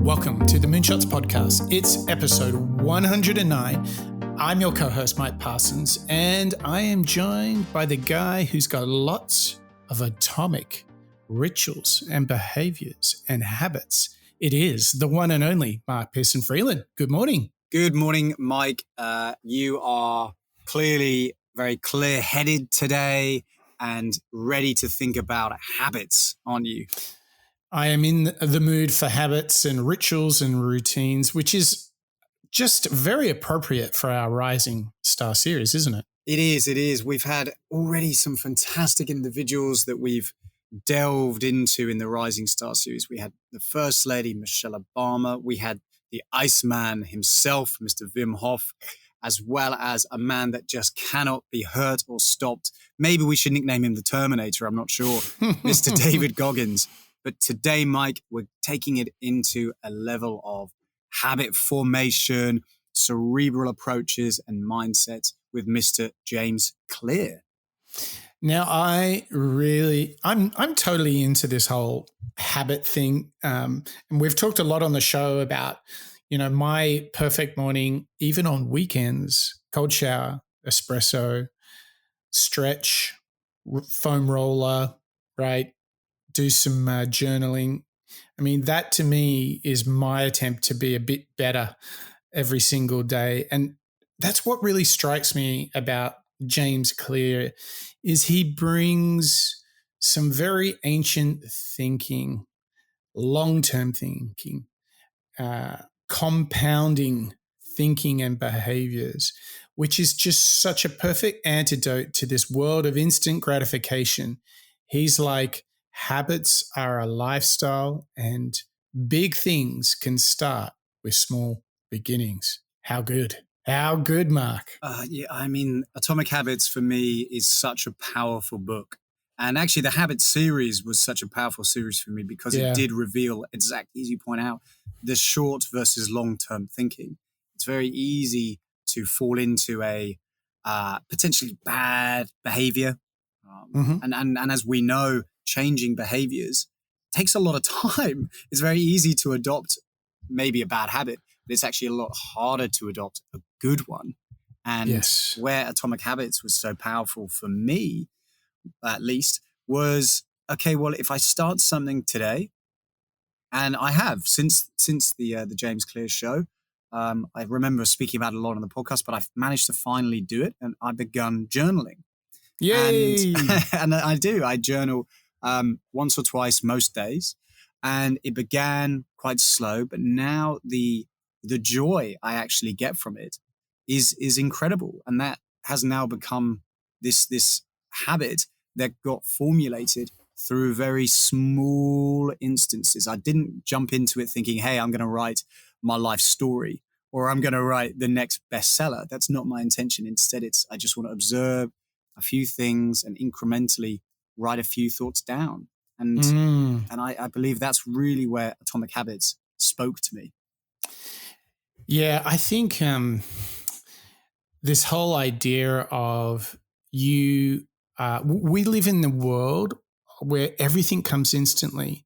Welcome to the Moonshots Podcast. It's episode 109. I'm your co-host, Mike Parsons, and I am joined by the guy who's got lots of atomic rituals and behaviors and habits. It is the one and only Mark Pearson Freeland. Good morning. Good morning, Mike. You are clearly very clear-headed today and ready to think about habits, aren't you? I am in the mood for habits and rituals and routines, which is just very appropriate for our Rising Star series, isn't it? It is. We've had already some fantastic individuals that we've delved into in the Rising Star series. We had the First Lady, Michelle Obama. We had the Iceman himself, Mr. Wim Hof, as well as a man that just cannot be hurt or stopped. Maybe we should nickname him the Terminator, I'm not sure, Mr. David Goggins. But today, Mike, we're taking it into a level of habit formation, cerebral approaches, and mindsets with Mr. James Clear. Now, I'm totally into this whole habit thing. And we've talked a lot on the show about, my perfect morning, even on weekends, cold shower, espresso, stretch, foam roller, right? Do some journaling. I mean, that to me is my attempt to be a bit better every single day. And that's what really strikes me about James Clear is he brings some very ancient thinking, long-term thinking, compounding thinking and behaviors, which is just such a perfect antidote to this world of instant gratification. He's like, habits are a lifestyle and big things can start with small beginnings. How good? How good, Mark? Atomic Habits for me is such a powerful book. And actually the Habit series was such a powerful series for me because it did reveal exactly, as you point out, the short versus long-term thinking. It's very easy to fall into a potentially bad behavior. And as we know, changing behaviors takes a lot of time. It's very easy to adopt maybe a bad habit, but it's actually a lot harder to adopt a good one. And where Atomic Habits was so powerful for me, at least, was, okay, well, if I start something today, and I have since the James Clear show, I remember speaking about it a lot on the podcast, but I've managed to finally do it, and I've begun journaling. Yay! And I journal once or twice most days, and it began quite slow, but now the joy I actually get from it is incredible, and that has now become this habit that got formulated through very small instances. I didn't jump into it thinking, hey, I'm going to write my life story or I'm going to write the next bestseller. That's not my intention. Instead, I just want to observe a few things and incrementally write a few thoughts down. And I believe that's really where Atomic Habits spoke to me. Yeah, I think this whole idea of we live in the world where everything comes instantly,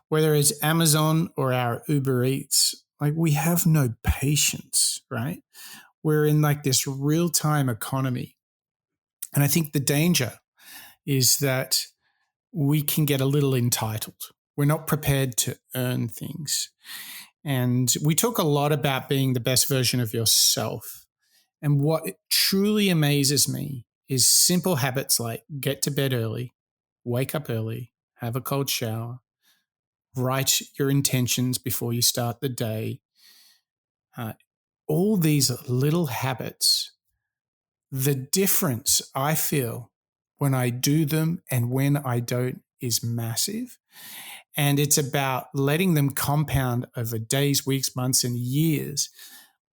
whether it's Amazon or our Uber Eats, like we have no patience, right? We're in like this real-time economy. And I think the danger is that we can get a little entitled. We're not prepared to earn things. And we talk a lot about being the best version of yourself. And what truly amazes me is simple habits like get to bed early, wake up early, have a cold shower, write your intentions before you start the day. All these little habits, the difference I feel when I do them and when I don't is massive. And it's about letting them compound over days, weeks, months, and years.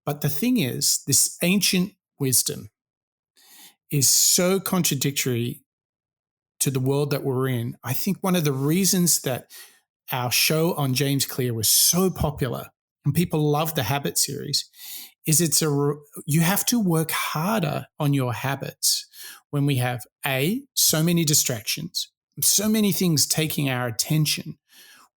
But the thing is, this ancient wisdom is so contradictory to the world that we're in. I think one of the reasons that our show on James Clear was so popular and people love the Habit series is you have to work harder on your habits when we have so many distractions, so many things taking our attention.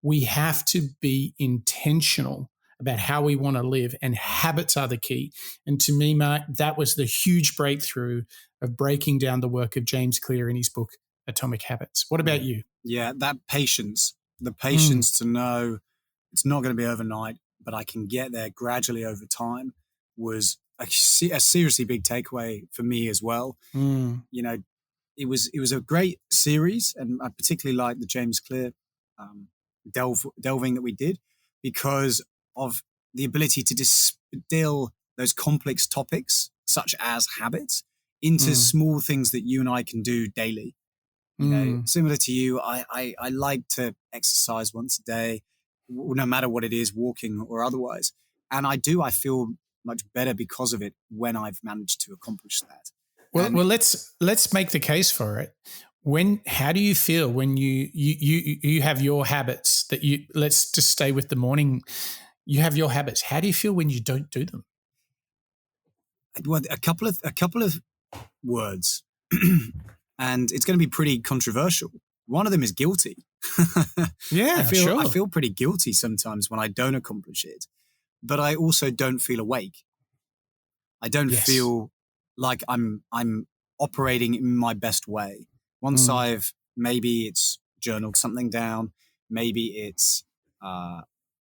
We have to be intentional about how we want to live, and habits are the key. And to me, Mark, that was the huge breakthrough of breaking down the work of James Clear in his book, Atomic Habits. What about you? Yeah, that patience, the patience to know it's not going to be overnight, but I can get there gradually over time, was a seriously big takeaway for me as well. You know, it was a great series, and I particularly like the James Clear delving that we did, because of the ability to distill those complex topics, such as habits, into small things that you and I can do daily. You know, similar to you, I like to exercise once a day, no matter what it is, walking or otherwise. And I feel much better because of it when I've managed to accomplish that. Well, let's make the case for it. How do you feel when you have your habits that you, let's just stay with the morning, you have your habits. How do you feel when you don't do them? Well, a couple of words, and it's going to be pretty controversial. One of them is guilty. Yeah, I feel pretty guilty sometimes when I don't accomplish it, but I also don't feel awake. I don't feel like I'm operating in my best way. Once maybe it's journaled something down, maybe it's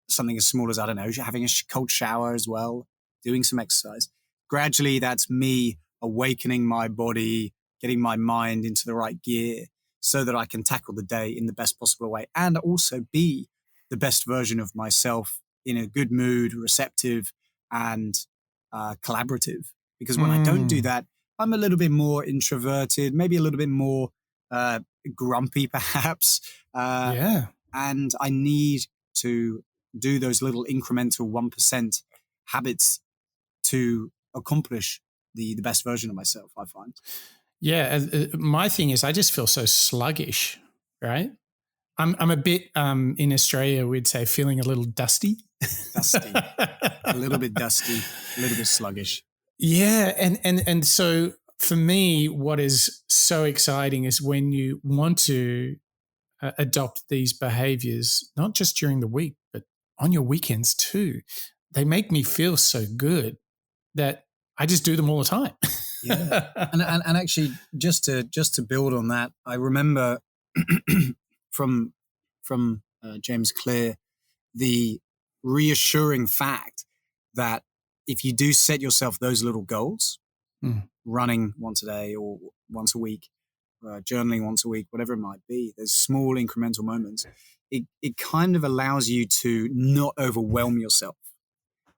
something as small as, I don't know, having a cold shower as well, doing some exercise. Gradually, that's me awakening my body, getting my mind into the right gear so that I can tackle the day in the best possible way and also be the best version of myself in a good mood, receptive, and collaborative. Because when I don't do that, I'm a little bit more introverted, maybe a little bit more grumpy, perhaps. And I need to do those little incremental 1% habits to accomplish the best version of myself, I find. Yeah. My thing is I just feel so sluggish, right? I'm a bit, in Australia, we'd say feeling a little dusty. A little bit dusty, a little bit sluggish. Yeah. And so for me, what is so exciting is when you want to adopt these behaviors, not just during the week, but on your weekends too. They make me feel so good that I just do them all the time. Yeah. And actually, just to build on that, I remember from James Clear, the reassuring fact that if you do set yourself those little goals, running once a day or once a week, journaling once a week, whatever it might be, there's small incremental moments. It kind of allows you to not overwhelm yourself.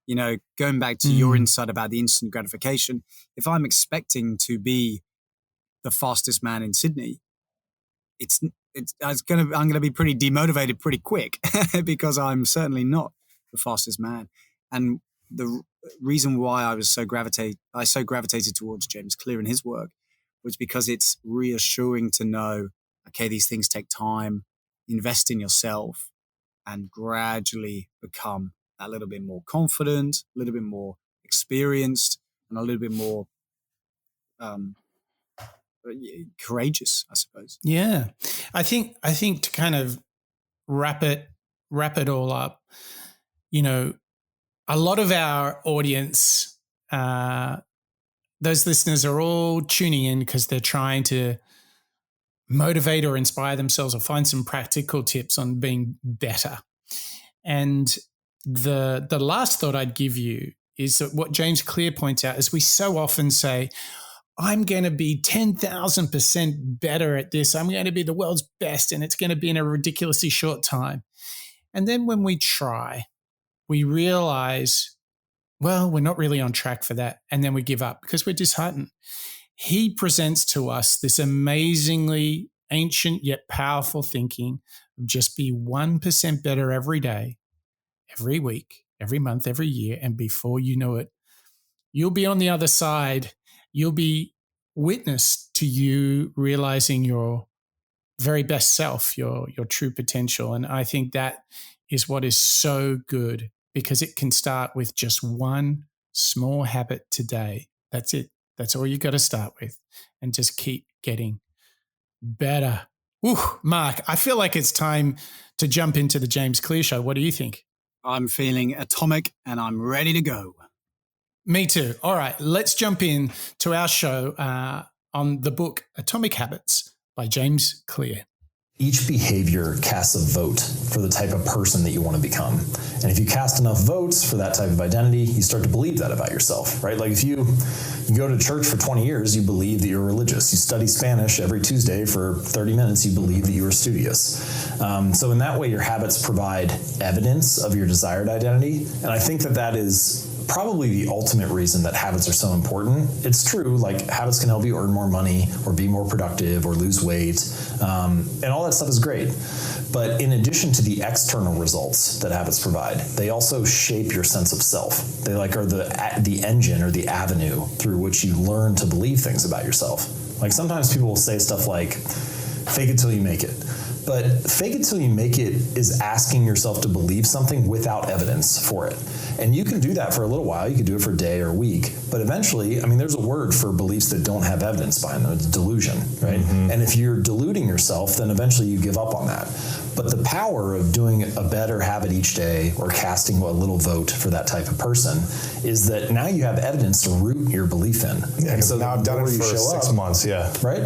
You know, going back to your insight about the instant gratification, if I'm expecting to be the fastest man in Sydney, I'm going to be pretty demotivated pretty quick because I'm certainly not the fastest man. And the reason why I so gravitated towards James Clear and his work was because it's reassuring to know, okay, these things take time, invest in yourself, and gradually become a little bit more confident, a little bit more experienced, and a little bit more courageous, I suppose. Yeah. I think to kind of wrap it all up, you know, a lot of our audience, those listeners are all tuning in because they're trying to motivate or inspire themselves or find some practical tips on being better. And the last thought I'd give you is that what James Clear points out is we so often say, I'm going to be 10,000% better at this. I'm going to be the world's best, and it's going to be in a ridiculously short time. And then when we try, we realize, well, we're not really on track for that. And then we give up because we're disheartened. He presents to us this amazingly ancient yet powerful thinking of just be 1% better every day, every week, every month, every year. And before you know it, you'll be on the other side. You'll be witness to you realizing your very best self, your true potential. And I think that is what is so good, because it can start with just one small habit today. That's it. That's all you got to start with, and just keep getting better. Ooh, Mark, I feel like it's time to jump into the James Clear show. What do you think? I'm feeling atomic and I'm ready to go. Me too. All right, let's jump in to our show on the book Atomic Habits by James Clear. Each behavior casts a vote for the type of person that you want to become. And if you cast enough votes for that type of identity, you start to believe that about yourself, right? Like if you go to church for 20 years, you believe that you're religious. You study Spanish every Tuesday for 30 minutes, you believe that you are studious. So in that way, your habits provide evidence of your desired identity. And I think that is probably the ultimate reason that habits are so important. It's true, like habits can help you earn more money or be more productive or lose weight, and all that stuff is great. But in addition to the external results that habits provide, they also shape your sense of self. They are the engine or the avenue through which you learn to believe things about yourself. Like sometimes people will say stuff like, fake it till you make it. But fake it till you make it is asking yourself to believe something without evidence for it. And you can do that for a little while. You can do it for a day or a week. But eventually, there's a word for beliefs that don't have evidence behind them. It's delusion, right? Mm-hmm. And if you're deluding yourself, then eventually you give up on that. But the power of doing a better habit each day or casting a little vote for that type of person is that now you have evidence to root your belief in. Yeah, and so now I've done it for 6 months, yeah. Right?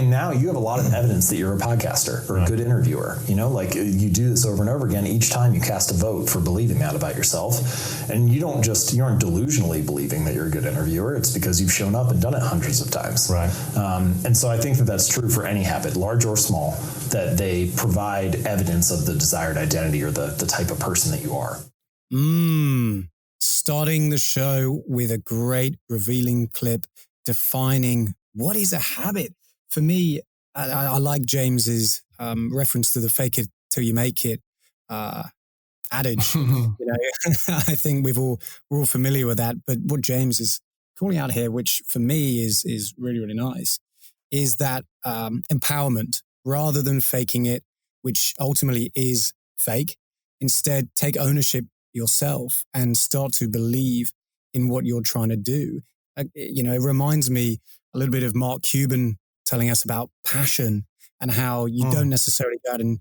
Now you have a lot of evidence that you're a podcaster or a good interviewer. You do this over and over again. Each time you cast a vote for believing that about yourself. And you aren't delusionally believing that you're a good interviewer. It's because you've shown up and done it hundreds of times. Right. And so I think that's true for any habit, large or small, that they provide evidence of the desired identity or the type of person that you are. Starting the show with a great revealing clip defining what is a habit. For me, I like James's reference to the fake it till you make it adage. I think we're all familiar with that. But what James is calling out here, which for me is really, really nice, is that empowerment rather than faking it, which ultimately is fake. Instead, take ownership yourself and start to believe in what you're trying to do. It reminds me a little bit of Mark Cuban telling us about passion and how you don't necessarily go out and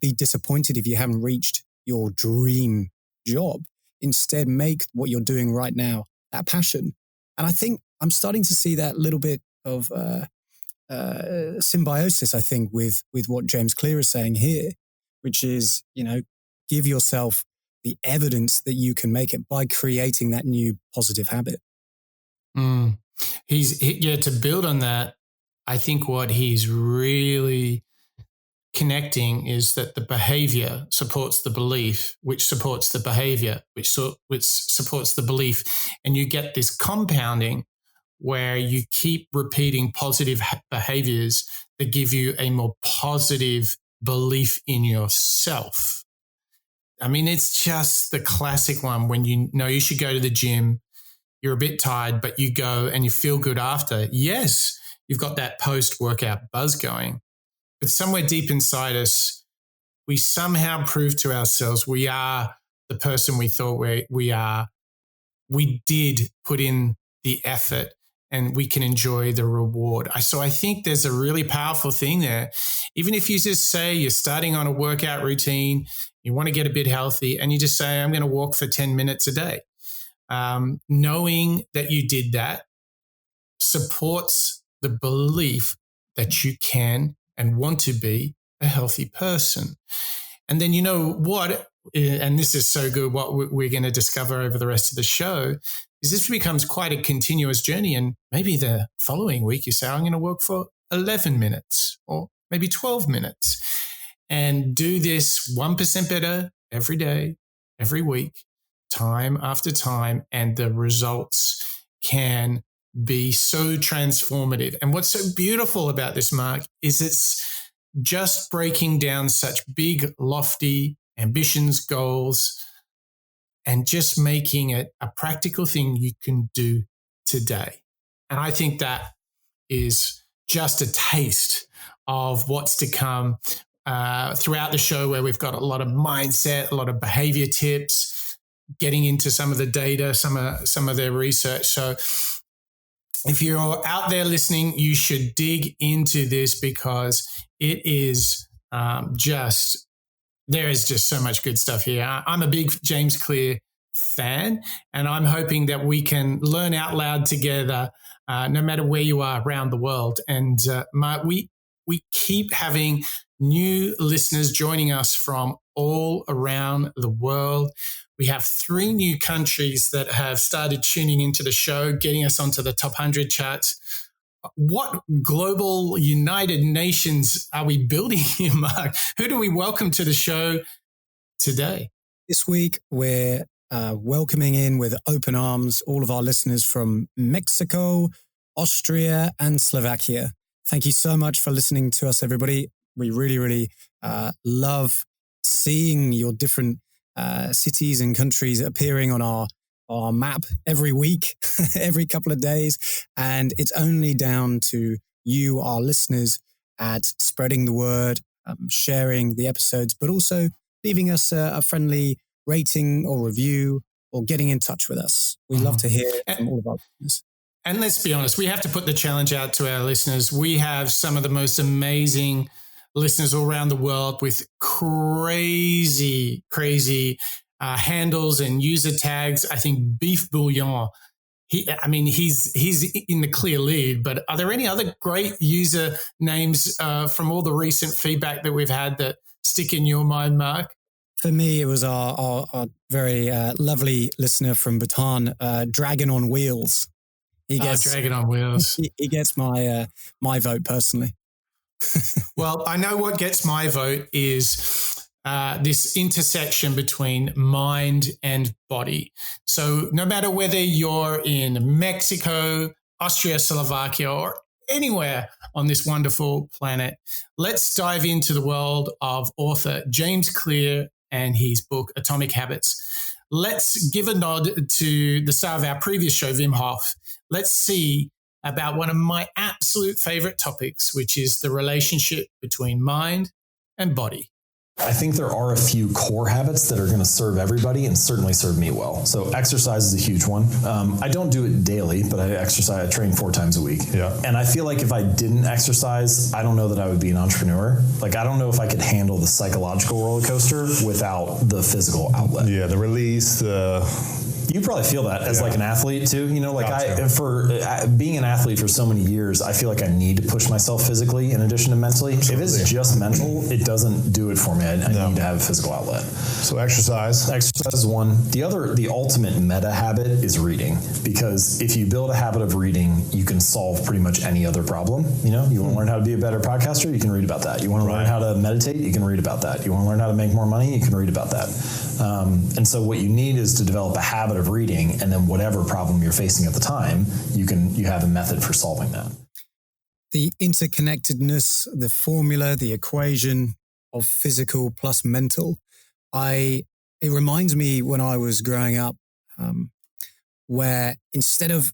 be disappointed if you haven't reached your dream job. Instead, make what you're doing right now that passion. And I think I'm starting to see that little bit of symbiosis, I think, with what James Clear is saying here, which is, give yourself the evidence that you can make it by creating that new positive habit. To build on that, I think what he's really connecting is that the behavior supports the belief, which supports the behavior, which supports the belief. And you get this compounding where you keep repeating positive behaviors that give you a more positive belief in yourself. It's just the classic one when you know you should go to the gym, you're a bit tired, but you go and you feel good after. Yes, you've got that post-workout buzz going. But somewhere deep inside us, we somehow prove to ourselves we are the person we thought we are. We did put in the effort and we can enjoy the reward. So I think there's a really powerful thing there. Even if you just say you're starting on a workout routine, you want to get a bit healthy, and you just say, I'm going to walk for 10 minutes a day. Knowing that you did that supports the belief that you can and want to be a healthy person. And then you know what, and this is so good, what we're going to discover over the rest of the show is this becomes quite a continuous journey. And maybe the following week you say, I'm going to work for 11 minutes or maybe 12 minutes and do this 1% better every day, every week, time after time. And the results can be so transformative. And what's so beautiful about this, Mark, is it's just breaking down such big, lofty ambitions, goals, and just making it a practical thing you can do today. And I think that is just a taste of what's to come throughout the show, where we've got a lot of mindset, a lot of behavior tips, getting into some of the data, some of their research. So if you're out there listening, you should dig into this because it is just there is just so much good stuff here. I'm a big James Clear fan, and I'm hoping that we can learn out loud together, no matter where you are around the world. And we keep having new listeners joining us from all around the world. We have 3 new countries that have started tuning into the show, getting us onto the top 100 charts. What global United Nations are we building here, Mark? Who do we welcome to the show today? This week, we're welcoming in with open arms all of our listeners from Mexico, Austria, and Slovakia. Thank you so much for listening to us, everybody. We really, really love seeing your different cities and countries appearing on our map every week, every couple of days. And it's only down to you, our listeners, at spreading the word, sharing the episodes, but also leaving us a friendly rating or review or getting in touch with us. We love to hear from all of our listeners. And let's be honest, we have to put the challenge out to our listeners. We have some of the most amazing listeners all around the world with crazy handles and user tags. I think Beef Bouillon, he's in the clear lead, but are there any other great user names from all the recent feedback that we've had that stick in your mind, Mark? For me, it was our very lovely listener from Bhutan, Dragon on Wheels. He gets Dragon on Wheels. He gets my vote personally. Well, I know what gets my vote is this intersection between mind and body. So no matter whether you're in Mexico, Austria, Slovakia, or anywhere on this wonderful planet, let's dive into the world of author James Clear and his book, Atomic Habits. Let's give a nod to the star of our previous show, Wim Hof. Let's see about one of my absolute favorite topics, which is the relationship between mind and body. I think there are a few core habits that are going to serve everybody and certainly serve me well. So exercise is a huge one. I don't do it daily, but I train 4 times a week. Yeah. And I feel like if I didn't exercise, I don't know that I would be an entrepreneur. Like, I don't know if I could handle the psychological roller coaster without the physical outlet. Yeah, the release, You probably feel that as like an athlete too. You know, like for being an athlete for so many years, I feel like I need to push myself physically in addition to mentally. Absolutely. If it's just mental, it doesn't do it for me. I need to have a physical outlet. So exercise. Exercise is one. The ultimate meta habit is reading, because if you build a habit of reading, you can solve pretty much any other problem. You know, you want to learn how to be a better podcaster, you can read about that. You want to learn how to meditate, you can read about that. You want to learn how to make more money, you can read about that. And so what you need is to develop a habit of reading, and then whatever problem you're facing at the time, you have a method for solving that. The interconnectedness, the formula, the equation of physical plus mental. It reminds me when I was growing up, where instead of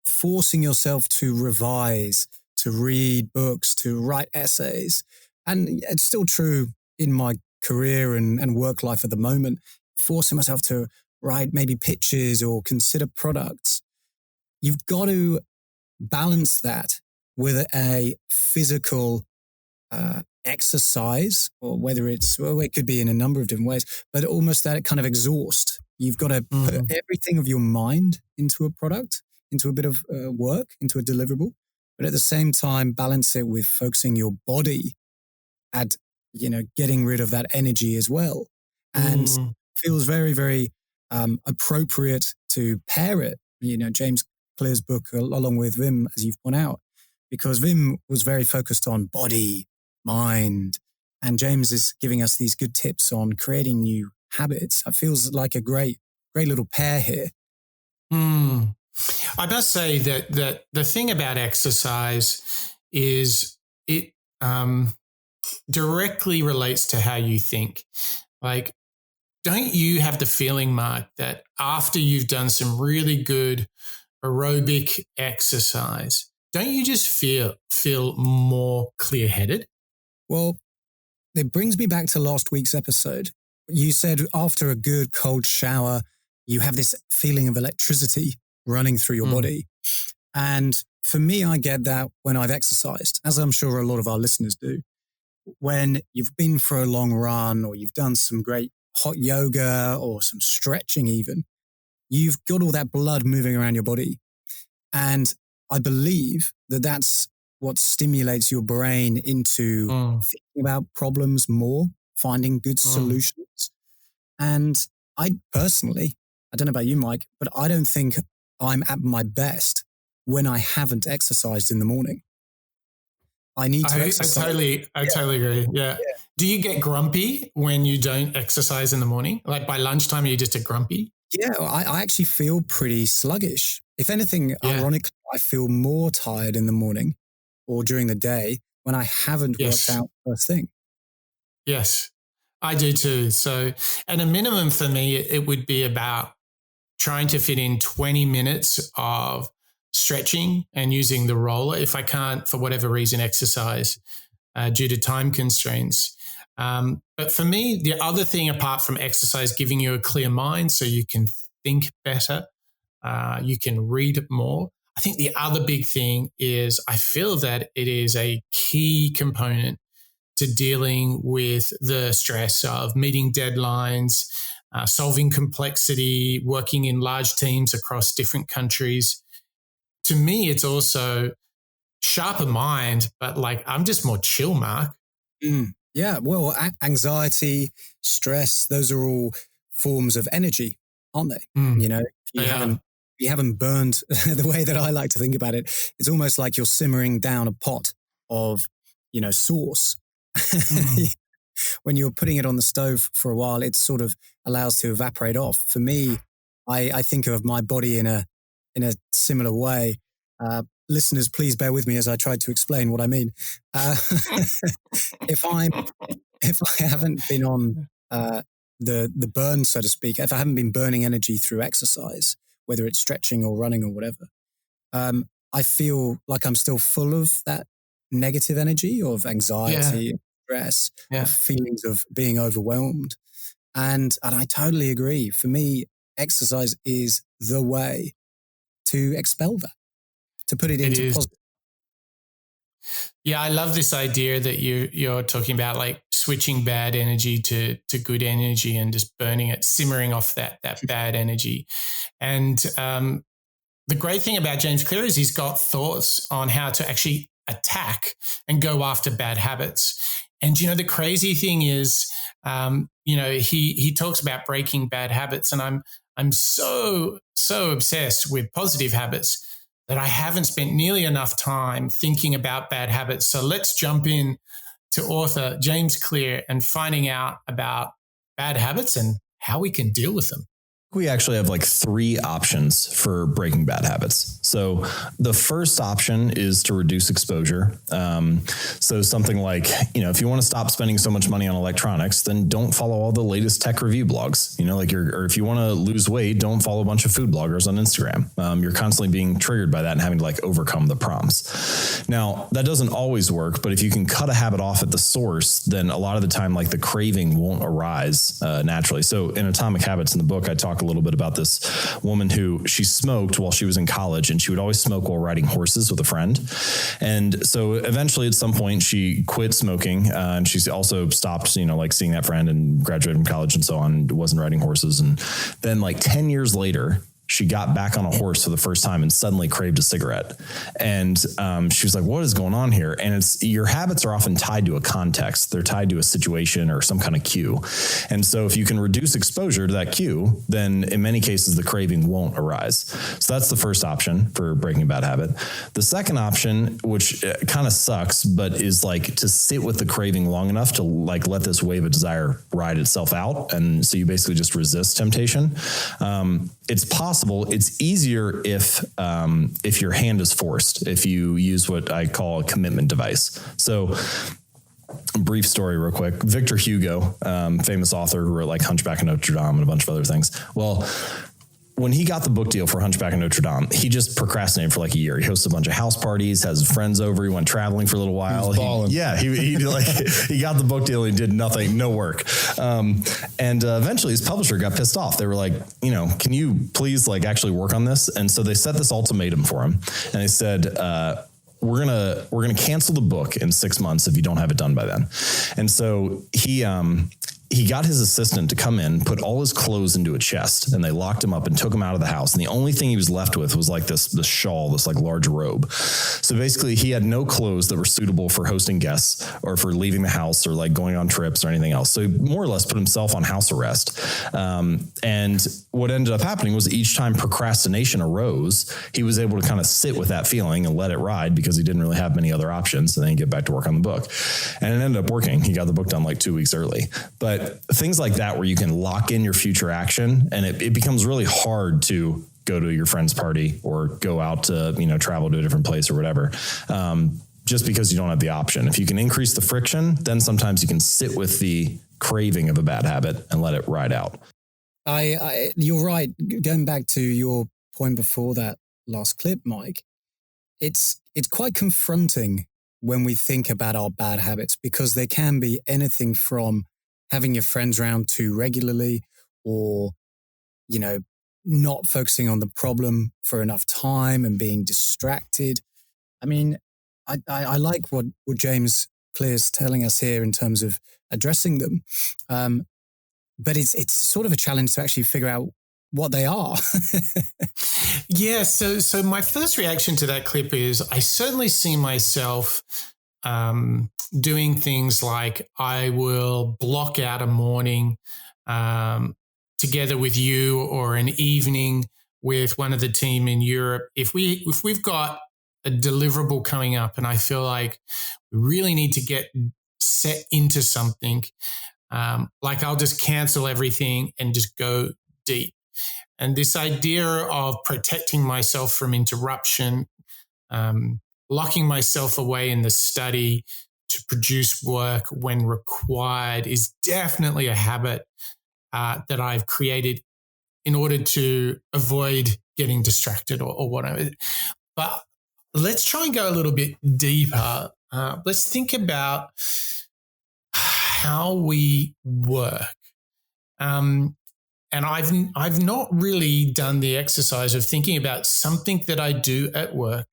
forcing yourself to revise, to read books, to write essays, and it's still true in my career and work life at the moment, forcing myself to write maybe pitches or consider products, you've got to balance that with a physical exercise, or whether it could be in a number of different ways, but almost that kind of exhaust. You've got to put everything of your mind into a product, into a bit of work, into a deliverable, but at the same time, balance it with focusing your body at, getting rid of that energy as well. And feels very, very appropriate to pair it, James Clear's book along with Wim, as you've pointed out, because Wim was very focused on body, mind, and James is giving us these good tips on creating new habits. It feels like a great little pair here. I must say that the thing about exercise is it directly relates to how you think. Like, don't you have the feeling, Mark, that after you've done some really good aerobic exercise, don't you just feel more clear-headed? Well, it brings me back to last week's episode. You said after a good cold shower, you have this feeling of electricity running through your body. And for me, I get that when I've exercised, as I'm sure a lot of our listeners do. when you've been for a long run or you've done some great hot yoga or some stretching even, you've got all that blood moving around your body. And I believe that that's what stimulates your brain into thinking about problems more, finding good solutions. And I personally, I don't know about you, Mike, but I don't think I'm at my best when I haven't exercised in the morning. I need to exercise. I totally agree. Yeah. Do you get grumpy when you don't exercise in the morning? Like by lunchtime, are you just a grumpy? Yeah, I actually feel pretty sluggish. If anything, ironically, I feel more tired in the morning or during the day when I haven't worked out first thing. Yes, I do too. So at a minimum for me, it would be about trying to fit in 20 minutes of stretching and using the roller if I can't, for whatever reason, exercise due to time constraints. But for me, the other thing apart from exercise giving you a clear mind so you can think better, you can read more. I think the other big thing is I feel that it is a key component to dealing with the stress of meeting deadlines, solving complexity, working in large teams across different countries. To me, it's also sharper mind, but like I'm just more chill, Mark. Yeah, well, anxiety, stress, those are all forms of energy, aren't they? You know, if you haven't burned the way that I like to think about it, it's almost like you're simmering down a pot of, you know, sauce. When you're putting it on the stove for a while, it sort of allows to evaporate off. For me, I think of my body in a similar way. Listeners, please bear with me as I try to explain what I mean. If I haven't been on the burn, so to speak, if I haven't been burning energy through exercise, whether it's stretching or running or whatever, I feel like I'm still full of that negative energy of anxiety, stress, feelings of being overwhelmed. And I totally agree. For me, exercise is the way to expel that, to put it into positive. Yeah, I love this idea that you're talking about, like switching bad energy to good energy and just burning it, simmering off that bad energy. And the great thing about James Clear is he's got thoughts on how to actually attack and go after bad habits. And, you know, the crazy thing is, you know, he talks about breaking bad habits, and I'm so obsessed with positive habits that I haven't spent nearly enough time thinking about bad habits. So let's jump in to author James Clear and finding out about bad habits and how we can deal with them. We actually have like 3 options for breaking bad habits. So the first option is to reduce exposure. So something like, you know, if you want to stop spending so much money on electronics, then don't follow all the latest tech review blogs, you know, like or if you want to lose weight, don't follow a bunch of food bloggers on Instagram. You're constantly being triggered by that and having to like overcome the prompts. Now that doesn't always work, but if you can cut a habit off at the source, then a lot of the time, like the craving won't arise naturally. So in Atomic Habits in the book, I talk a little bit about this woman who she smoked while she was in college, and she would always smoke while riding horses with a friend. And so eventually at some point she quit smoking, and she's also stopped, you know, like seeing that friend and graduated from college and so on, wasn't riding horses. And then like 10 years later, she got back on a horse for the first time and suddenly craved a cigarette. And she was like, what is going on here? And it's, your habits are often tied to a context. They're tied to a situation or some kind of cue. And so if you can reduce exposure to that cue, then in many cases, the craving won't arise. So that's the first option for breaking a bad habit. The second option, which kind of sucks, but is like to sit with the craving long enough to like let this wave of desire ride itself out. And so you basically just resist temptation. It's possible. It's easier if your hand is forced, if you use what I call a commitment device. So brief story real quick. Victor Hugo, famous author who wrote like Hunchback of Notre Dame and a bunch of other things. Well, when he got the book deal for Hunchback of Notre Dame, he just procrastinated for like a year. He hosted a bunch of house parties, has friends over. He went traveling for a little while. He got the book deal. He did nothing, no work. And eventually his publisher got pissed off. They were like, you know, can you please like actually work on this? And so they set this ultimatum for him. And they said, we're gonna cancel the book in 6 months if you don't have it done by then. And so he got his assistant to come in, put all his clothes into a chest, and they locked him up and took him out of the house. And the only thing he was left with was like this shawl, this like large robe. So basically he had no clothes that were suitable for hosting guests or for leaving the house or like going on trips or anything else. So he more or less put himself on house arrest. And what ended up happening was each time procrastination arose, he was able to kind of sit with that feeling and let it ride because he didn't really have many other options. And then get back to work on the book. And it ended up working. He got the book done like 2 weeks early. But things like that, where you can lock in your future action, and it becomes really hard to go to your friend's party or go out to, travel to a different place or whatever. Just because you don't have the option. If you can increase the friction, then sometimes you can sit with the craving of a bad habit and let it ride out. You're right. Going back to your point before that last clip, Mike, it's quite confronting when we think about our bad habits, because they can be anything from having your friends around too regularly, or, not focusing on the problem for enough time and being distracted. I mean, I like what James Clear's telling us here in terms of addressing them. But it's sort of a challenge to actually figure out what they are. Yeah. So my first reaction to that clip is I certainly see myself doing things like I will block out a morning together with you, or an evening with one of the team in Europe. If we've got a deliverable coming up and I feel like we really need to get set into something, like I'll just cancel everything and just go deep. And this idea of protecting myself from interruption, locking myself away in the study to produce work when required, is definitely a habit that I've created in order to avoid getting distracted or whatever. But let's try and go a little bit deeper. Let's think about how we work. And I've not really done the exercise of thinking about something that I do at work,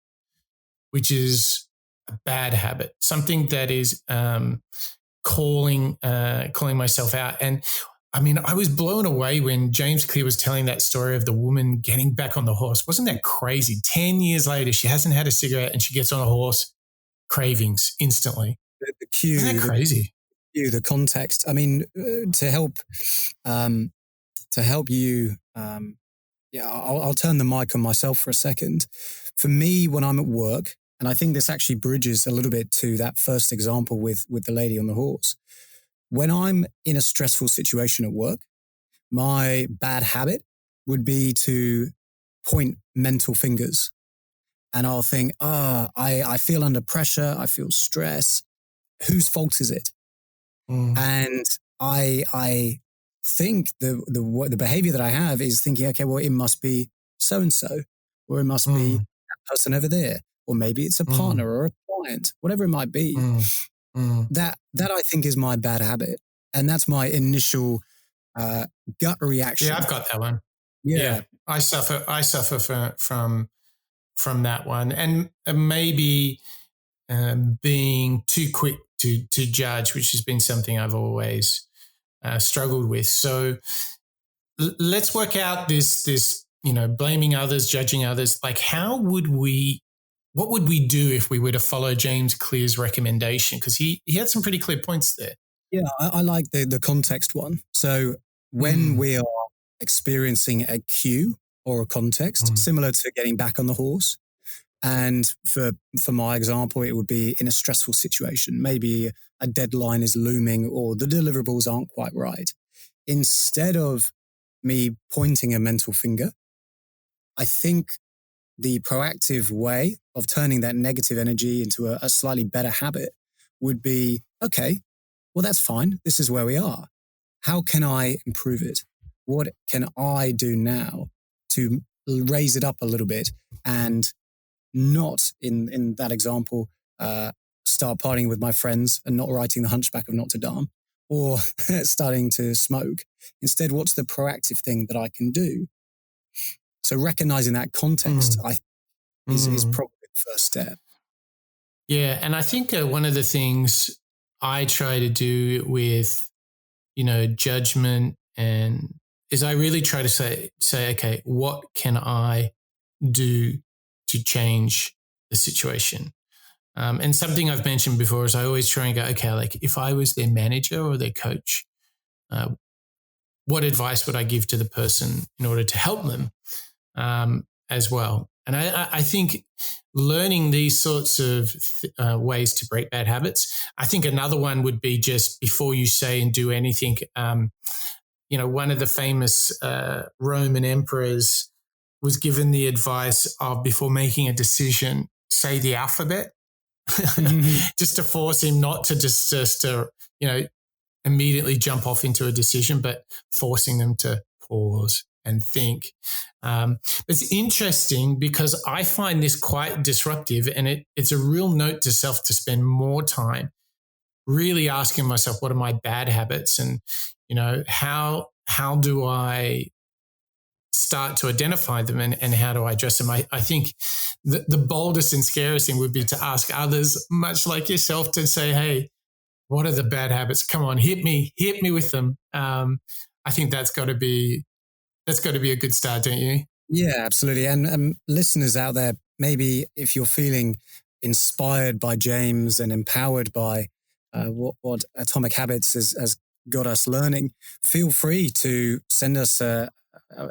which is a bad habit, something that is calling myself out. And I mean, I was blown away when James Clear was telling that story of the woman getting back on the horse. Wasn't that crazy? 10 years later, she hasn't had a cigarette and she gets on a horse, cravings instantly. The cue. Isn't that crazy? The context. I mean, to help you, I'll turn the mic on myself for a second. For me, when I'm at work, and I think this actually bridges a little bit to that first example with the lady on the horse. When I'm in a stressful situation at work, my bad habit would be to point mental fingers. And I'll think, I feel under pressure. I feel stress. Whose fault is it? And I think the behavior that I have is thinking, okay, well, it must be so-and-so, or it must be that person over there, or maybe it's a partner or a client, whatever it might be. That I think is my bad habit. And that's my initial gut reaction. Yeah, I've got that one. Yeah. I suffer from that one. And maybe being too quick to judge, which has been something I've always struggled with. So let's work out this, blaming others, judging others. Like, what would we do if we were to follow James Clear's recommendation? Because he had some pretty clear points there. Yeah, I like the context one. So when we are experiencing a cue or a context, similar to getting back on the horse, and for my example, it would be in a stressful situation. Maybe a deadline is looming or the deliverables aren't quite right. Instead of me pointing a mental finger, I think the proactive way of turning that negative energy into a slightly better habit would be, okay, well, that's fine. This is where we are. How can I improve it? What can I do now to raise it up a little bit and not, in that example, start partying with my friends and not writing The Hunchback of Notre Dame, or starting to smoke? Instead, what's the proactive thing that I can do? So recognizing that context, I think, is probably the first step. Yeah. And I think one of the things I try to do with, judgment and is I really try to say, okay, what can I do to change the situation? And something I've mentioned before is I always try and go, okay, like if I was their manager or their coach, what advice would I give to the person in order to help them as well? And I think learning these sorts of ways to break bad habits, I think another one would be just before you say and do anything, one of the famous Roman emperors was given the advice of before making a decision, say the alphabet, just to force him not to just immediately jump off into a decision, but forcing them to pause and think. It's interesting because I find this quite disruptive, and it's a real note to self to spend more time really asking myself, what are my bad habits? And, how do I start to identify them and how do I address them? I think the boldest and scariest thing would be to ask others, much like yourself, to say, hey, what are the bad habits? Come on, hit me with them. I think that's got to be a good start, don't you? Yeah, absolutely. And listeners out there, maybe if you're feeling inspired by James and empowered by what Atomic Habits has got us learning, feel free to send us a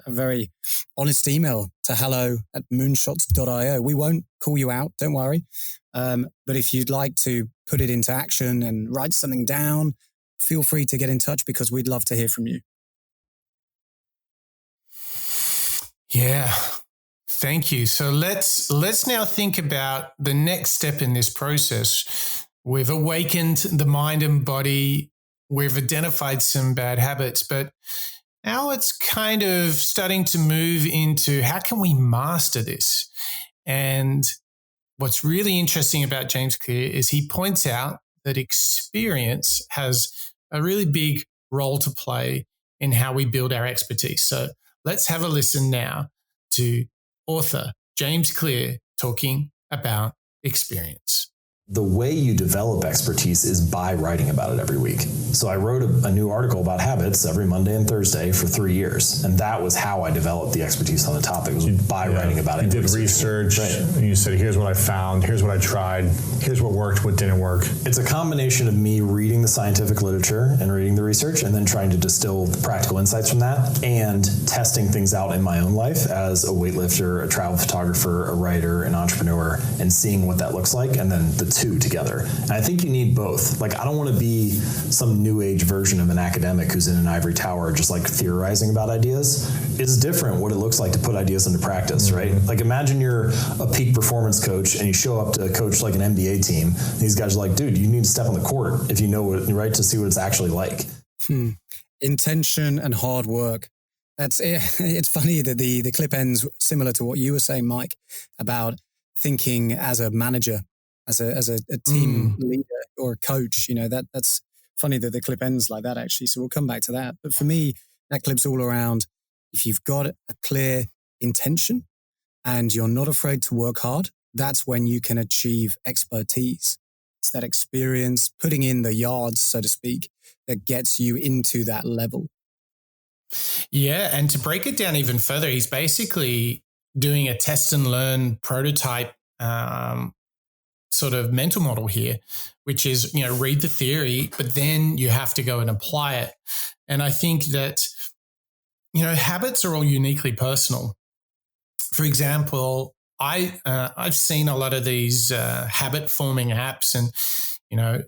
very honest email to hello@moonshots.io. We won't call you out, don't worry. But if you'd like to put it into action and write something down, feel free to get in touch because we'd love to hear from you. Yeah, thank you. So let's now think about the next step in this process. We've awakened the mind and body. We've identified some bad habits, but now it's kind of starting to move into how can we master this? And what's really interesting about James Clear is he points out that experience has a really big role to play in how we build our expertise. So let's have a listen now to author James Clear talking about experience. The way you develop expertise is by writing about it every week. So I wrote a new article about habits every Monday and Thursday for 3 years. And that was how I developed the expertise on the topic, was by writing about it. You did research, right. And you said, here's what I found, here's what I tried, here's what worked, what didn't work. It's a combination of me reading the scientific literature and reading the research and then trying to distill the practical insights from that and testing things out in my own life as a weightlifter, a travel photographer, a writer, an entrepreneur, and seeing what that looks like, and then the two together. And I think you need both. Like, I don't want to be some new age version of an academic who's in an ivory tower just like theorizing about ideas. It's different what it looks like to put ideas into practice, right? Like, imagine you're a peak performance coach and you show up to coach like an NBA team. These guys are like, dude, you need to step on the court if you know what, right, to see what it's actually like. Intention and hard work. That's it. It's funny that the clip ends similar to what you were saying, Mike, about thinking as a manager, as a team leader or a coach. That's funny that the clip ends like that, actually. So we'll come back to that. But for me, that clip's all around, if you've got a clear intention and you're not afraid to work hard, that's when you can achieve expertise. It's that experience, putting in the yards, so to speak, that gets you into that level. Yeah. And to break it down even further, he's basically doing a test and learn prototype sort of mental model here, which is, read the theory, but then you have to go and apply it. And I think that, habits are all uniquely personal. For example, I've seen a lot of these habit forming apps, and,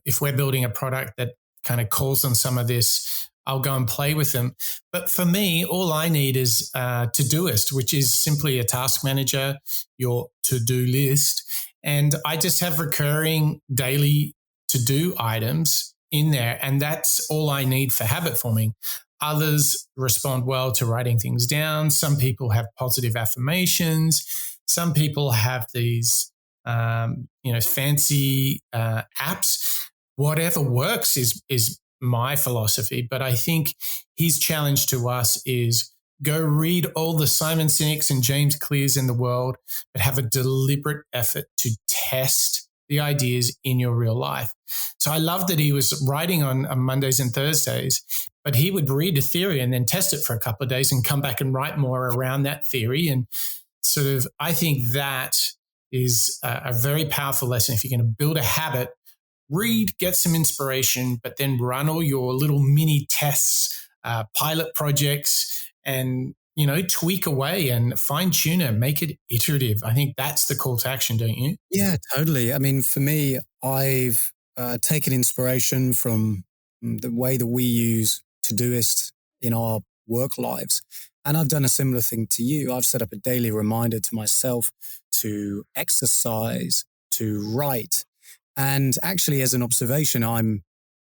if we're building a product that kind of calls on some of this, I'll go and play with them. But for me, all I need is Todoist, which is simply a task manager, your to-do list. And I just have recurring daily to-do items in there. And that's all I need for habit forming. Others respond well to writing things down. Some people have positive affirmations. Some people have these, fancy apps. Whatever works is my philosophy. But I think his challenge to us is go read all the Simon Sinek's and James Clears in the world, but have a deliberate effort to test the ideas in your real life. So I love that he was writing on Mondays and Thursdays, but he would read a theory and then test it for a couple of days and come back and write more around that theory. And sort of, I think that is a very powerful lesson. If you're going to build a habit, read, get some inspiration, but then run all your little mini tests, pilot projects, and, tweak away and fine tune it, make it iterative. I think that's the call to action, don't you? Yeah, totally. I mean, for me, I've taken inspiration from the way that we use Todoist in our work lives. And I've done a similar thing to you. I've set up a daily reminder to myself to exercise, to write. And actually, as an observation, I'm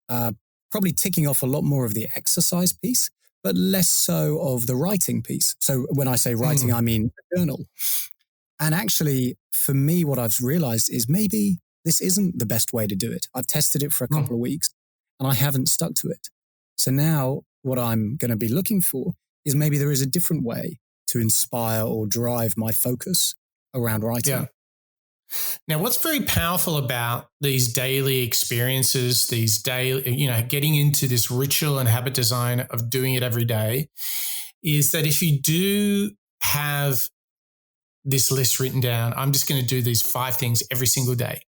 probably ticking off a lot more of the exercise piece, but less so of the writing piece. So when I say writing, I mean a journal. And actually, for me, what I've realized is maybe this isn't the best way to do it. I've tested it for a couple of weeks and I haven't stuck to it. So now what I'm going to be looking for is maybe there is a different way to inspire or drive my focus around writing. Yeah. Now, what's very powerful about these daily experiences, these daily, getting into this ritual and habit design of doing it every day, is that if you do have this list written down, I'm just going to do these 5 things every single day.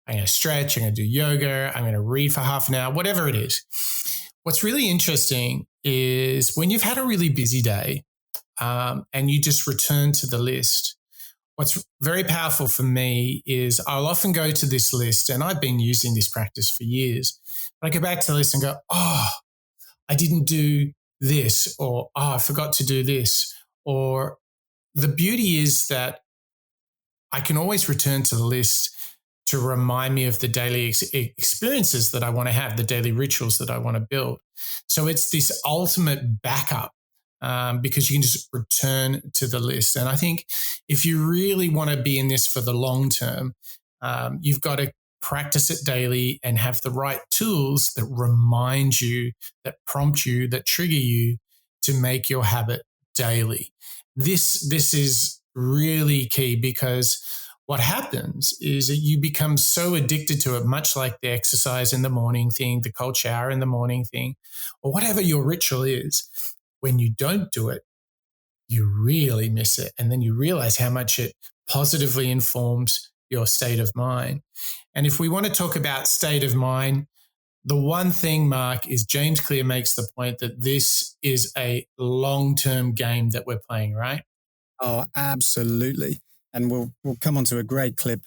I'm going to stretch, I'm going to do yoga, I'm going to read for half an hour, whatever it is. What's really interesting is when you've had a really busy day and you just return to the list, what's very powerful for me is I'll often go to this list, and I've been using this practice for years. But I go back to the list and go, I didn't do this, or I forgot to do this. Or the beauty is that I can always return to the list to remind me of the daily experiences that I want to have, the daily rituals that I want to build. So it's this ultimate backup. Because you can just return to the list. And I think if you really want to be in this for the long term, you've got to practice it daily and have the right tools that remind you, that prompt you, that trigger you to make your habit daily. This is really key, because what happens is that you become so addicted to it, much like the exercise in the morning thing, the cold shower in the morning thing, or whatever your ritual is. When you don't do it, you really miss it. And then you realize how much it positively informs your state of mind. And if we want to talk about state of mind, the one thing, Mark, is James Clear makes the point that this is a long-term game that we're playing, right? Oh, absolutely. And we'll come on to a great clip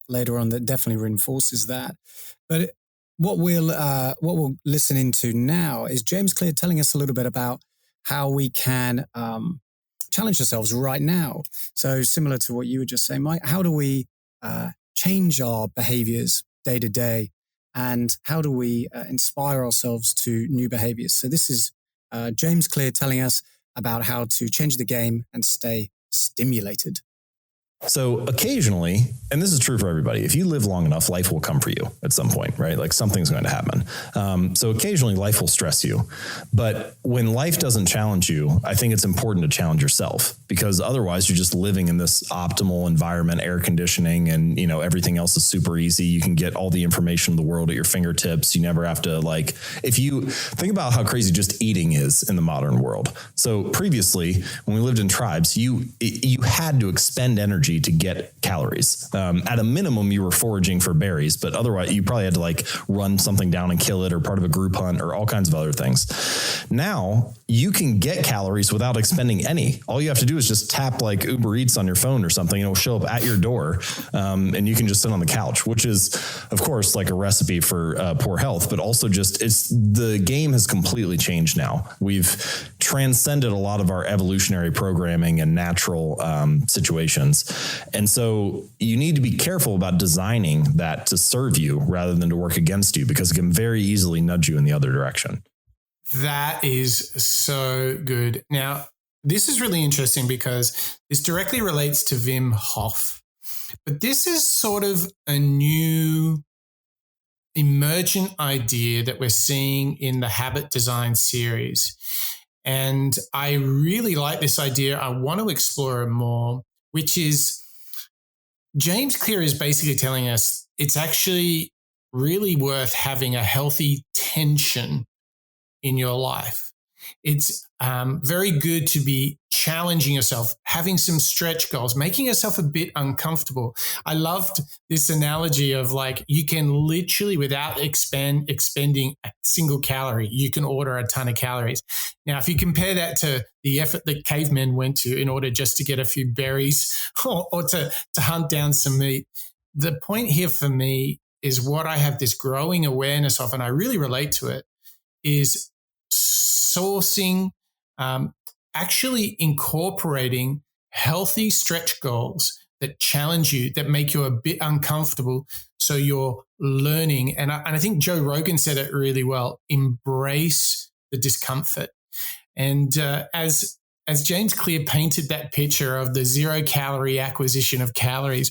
later on that definitely reinforces that. But what we'll listen into now is James Clear telling us a little bit about how we can challenge ourselves right now. So similar to what you were just saying, Mike, how do we change our behaviors day to day, and how do we inspire ourselves to new behaviors? So this is James Clear telling us about how to change the game and stay stimulated. So occasionally, and this is true for everybody, if you live long enough, life will come for you at some point, right? Like something's going to happen. So occasionally life will stress you. But when life doesn't challenge you, I think it's important to challenge yourself, because otherwise you're just living in this optimal environment, air conditioning, and everything else is super easy. You can get all the information in the world at your fingertips. You never have to if you think about how crazy just eating is in the modern world. So previously, when we lived in tribes, you had to expend energy to get calories. At a minimum, you were foraging for berries, but otherwise you probably had to run something down and kill it, or part of a group hunt, or all kinds of other things. Now you can get calories without expending any. All you have to do is just tap Uber Eats on your phone or something, and it'll show up at your door. And you can just sit on the couch, which is of course a recipe for poor health, but also the game has completely changed now. We've transcended a lot of our evolutionary programming and natural situations. And so you need to be careful about designing that to serve you rather than to work against you, because it can very easily nudge you in the other direction. That is so good. Now, this is really interesting because this directly relates to Wim Hof, but this is sort of a new emergent idea that we're seeing in the habit design series. And I really like this idea. I want to explore it more, which is James Clear is basically telling us it's actually really worth having a healthy tension in your life. It's very good to be challenging yourself, having some stretch goals, making yourself a bit uncomfortable. I loved this analogy of like you can literally, without expending a single calorie, you can order a ton of calories. Now, if you compare that to the effort that cavemen went to in order just to get a few berries or to hunt down some meat, the point here for me is what I have this growing awareness of, and I really relate to it, is sourcing, actually incorporating healthy stretch goals that challenge you, that make you a bit uncomfortable. So you're learning. And I think Joe Rogan said it really well, embrace the discomfort. And as James Clear painted that picture of the 0 calorie acquisition of calories,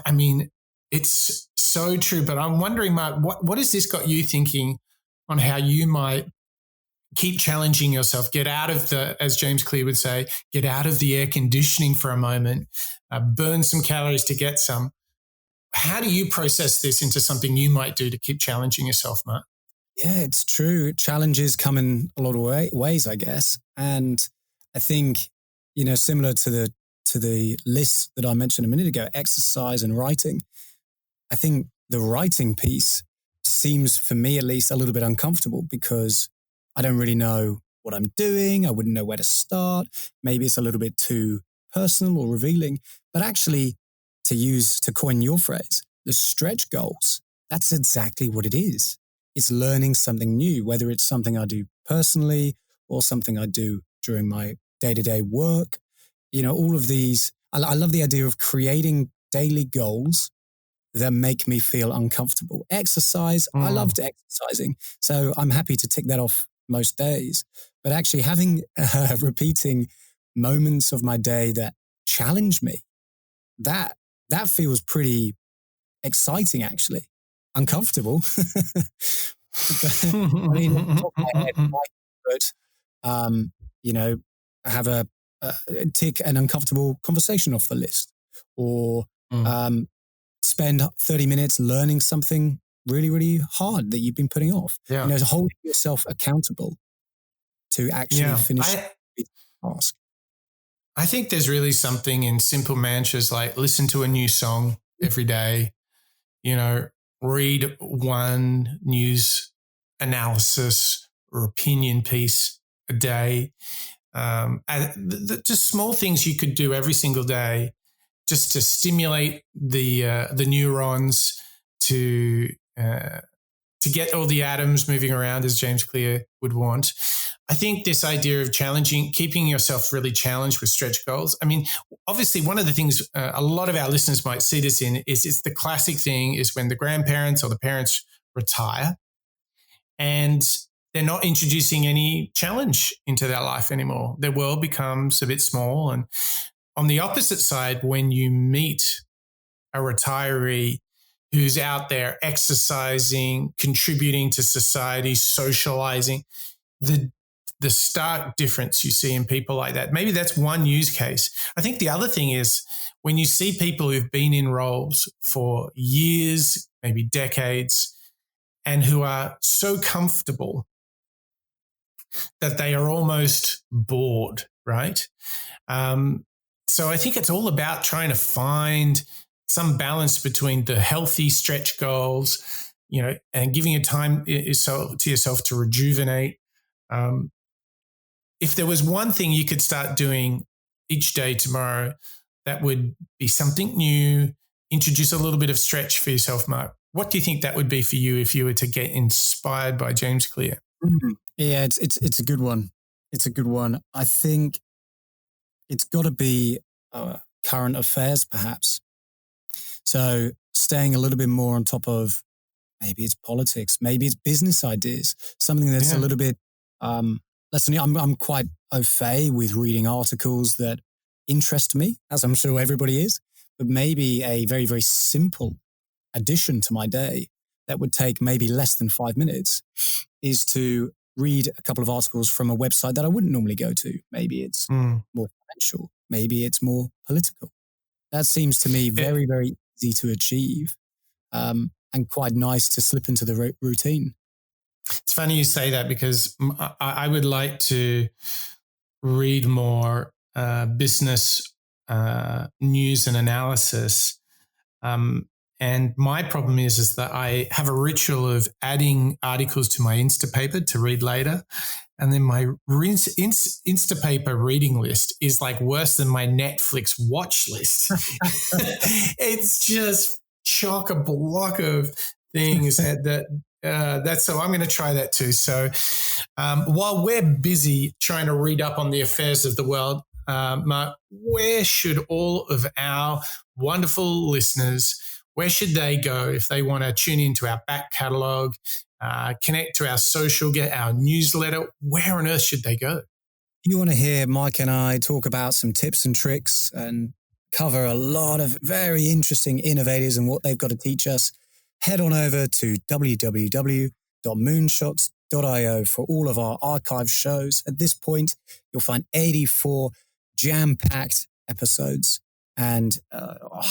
I mean, it's so true. But I'm wondering, Mark, what has this got you thinking on how you might keep challenging yourself, get out of the, as James Clear would say, get out of the air conditioning for a moment, burn some calories to get some. How do you process this into something you might do to keep challenging yourself, Mark? Yeah, it's true. Challenges come in a lot of ways, I guess. And I think, similar to the list that I mentioned a minute ago, exercise and writing, I think the writing piece seems, for me at least, a little bit uncomfortable because I don't really know what I'm doing. I wouldn't know where to start. Maybe it's a little bit too personal or revealing. But actually, to coin your phrase, the stretch goals, that's exactly what it is. It's learning something new, whether it's something I do personally or something I do during my day-to-day work. All of these, I love the idea of creating daily goals that make me feel uncomfortable. Exercise, I loved exercising. So I'm happy to tick that off most days. But actually having repeating moments of my day that challenge me, that feels pretty exciting, actually. Uncomfortable. But, I mean, top of my head, have a tick an uncomfortable conversation off the list, or spend 30 minutes learning something really, really hard that you've been putting off. Yeah. Holding yourself accountable to actually finish the task. I think there's really something in simple mantras like listen to a new song every day, read one news analysis or opinion piece a day. Just small things you could do every single day just to stimulate the neurons to get all the atoms moving around, as James Clear would want. I think this idea of keeping yourself really challenged with stretch goals. I mean, obviously, one of the things a lot of our listeners might see this in is it's the classic thing is when the grandparents or the parents retire and they're not introducing any challenge into their life anymore. Their world becomes a bit small. And on the opposite side, when you meet a retiree who's out there exercising, contributing to society, socializing, the stark difference you see in people like that. Maybe that's one use case. I think the other thing is when you see people who've been in roles for years, maybe decades, and who are so comfortable that they are almost bored, right? So I think it's all about trying to find some balance between the healthy stretch goals, and giving your time to yourself to rejuvenate. If there was one thing you could start doing each day tomorrow, that would be something new, introduce a little bit of stretch for yourself, Mark. What do you think that would be for you if you were to get inspired by James Clear? Yeah, it's a good one. It's a good one. I think it's got to be current affairs, perhaps. So staying a little bit more on top of maybe it's politics, maybe it's business ideas, something that's a little bit less than I'm quite au fait with reading articles that interest me, as I'm sure everybody is, but maybe a very, very simple addition to my day that would take maybe less than 5 minutes is to read a couple of articles from a website that I wouldn't normally go to. Maybe it's more financial, maybe it's more political. That seems to me very, very easy to achieve, and quite nice to slip into the routine. It's funny you say that, because I would like to read more business news and analysis. And my problem is that I have a ritual of adding articles to my Instapaper to read later. And then my Instapaper reading list is like worse than my Netflix watch list. It's just chock-a-block of things that's so I'm going to try that too. So while we're busy trying to read up on the affairs of the world, Mark, where should all of our wonderful listeners, where should they go if they want to tune into our back catalogue, connect to our social, get our newsletter? Where on earth should they go? You want to hear Mike and I talk about some tips and tricks and cover a lot of very interesting innovators and what they've got to teach us, head on over to www.moonshots.io for all of our archive shows. At this point, you'll find 84 jam-packed episodes, and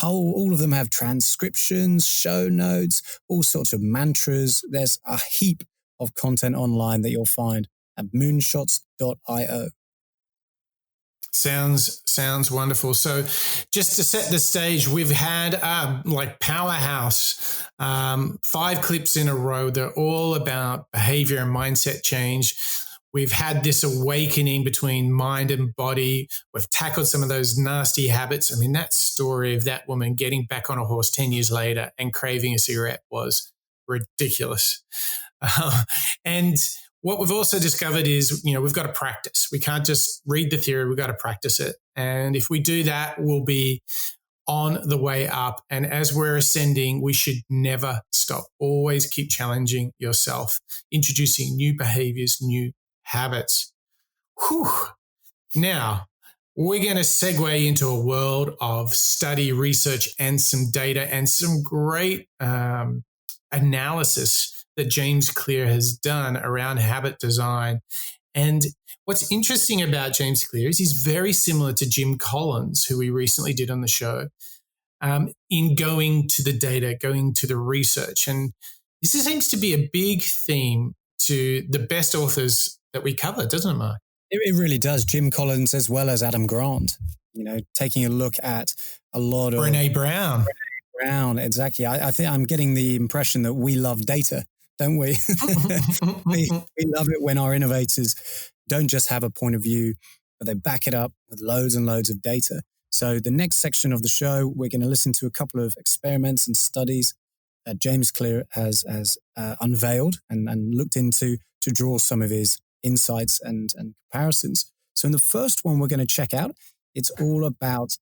all of them have transcriptions, show notes, all sorts of mantras. There's a heap of content online that you'll find at moonshots.io. Sounds wonderful. So just to set the stage, we've had like powerhouse, 5 clips in a row. They're all about behavior and mindset change. We've had this awakening between mind and body. We've tackled some of those nasty habits. I mean, that story of that woman getting back on a horse 10 years later and craving a cigarette was ridiculous. And what we've also discovered is, we've got to practice. We can't just read the theory. We've got to practice it. And if we do that, we'll be on the way up. And as we're ascending, we should never stop. Always keep challenging yourself, introducing new behaviors, new habits. Whew. Now, we're going to segue into a world of study, research, and some data and some great analysis that James Clear has done around habit design. And what's interesting about James Clear is he's very similar to Jim Collins, who we recently did on the show, in going to the data, going to the research. And this seems to be a big theme to the best authors that we cover, doesn't it, Mark? It really does. Jim Collins as well as Adam Grant, taking a look at a lot of... Brené Brown, exactly. I think I'm getting the impression that we love data, don't we? we love it when our innovators don't just have a point of view, but they back it up with loads and loads of data. So the next section of the show, we're going to listen to a couple of experiments and studies that James Clear has unveiled and looked into to draw some of his insights and comparisons. So in the first one we're going to check out, it's all about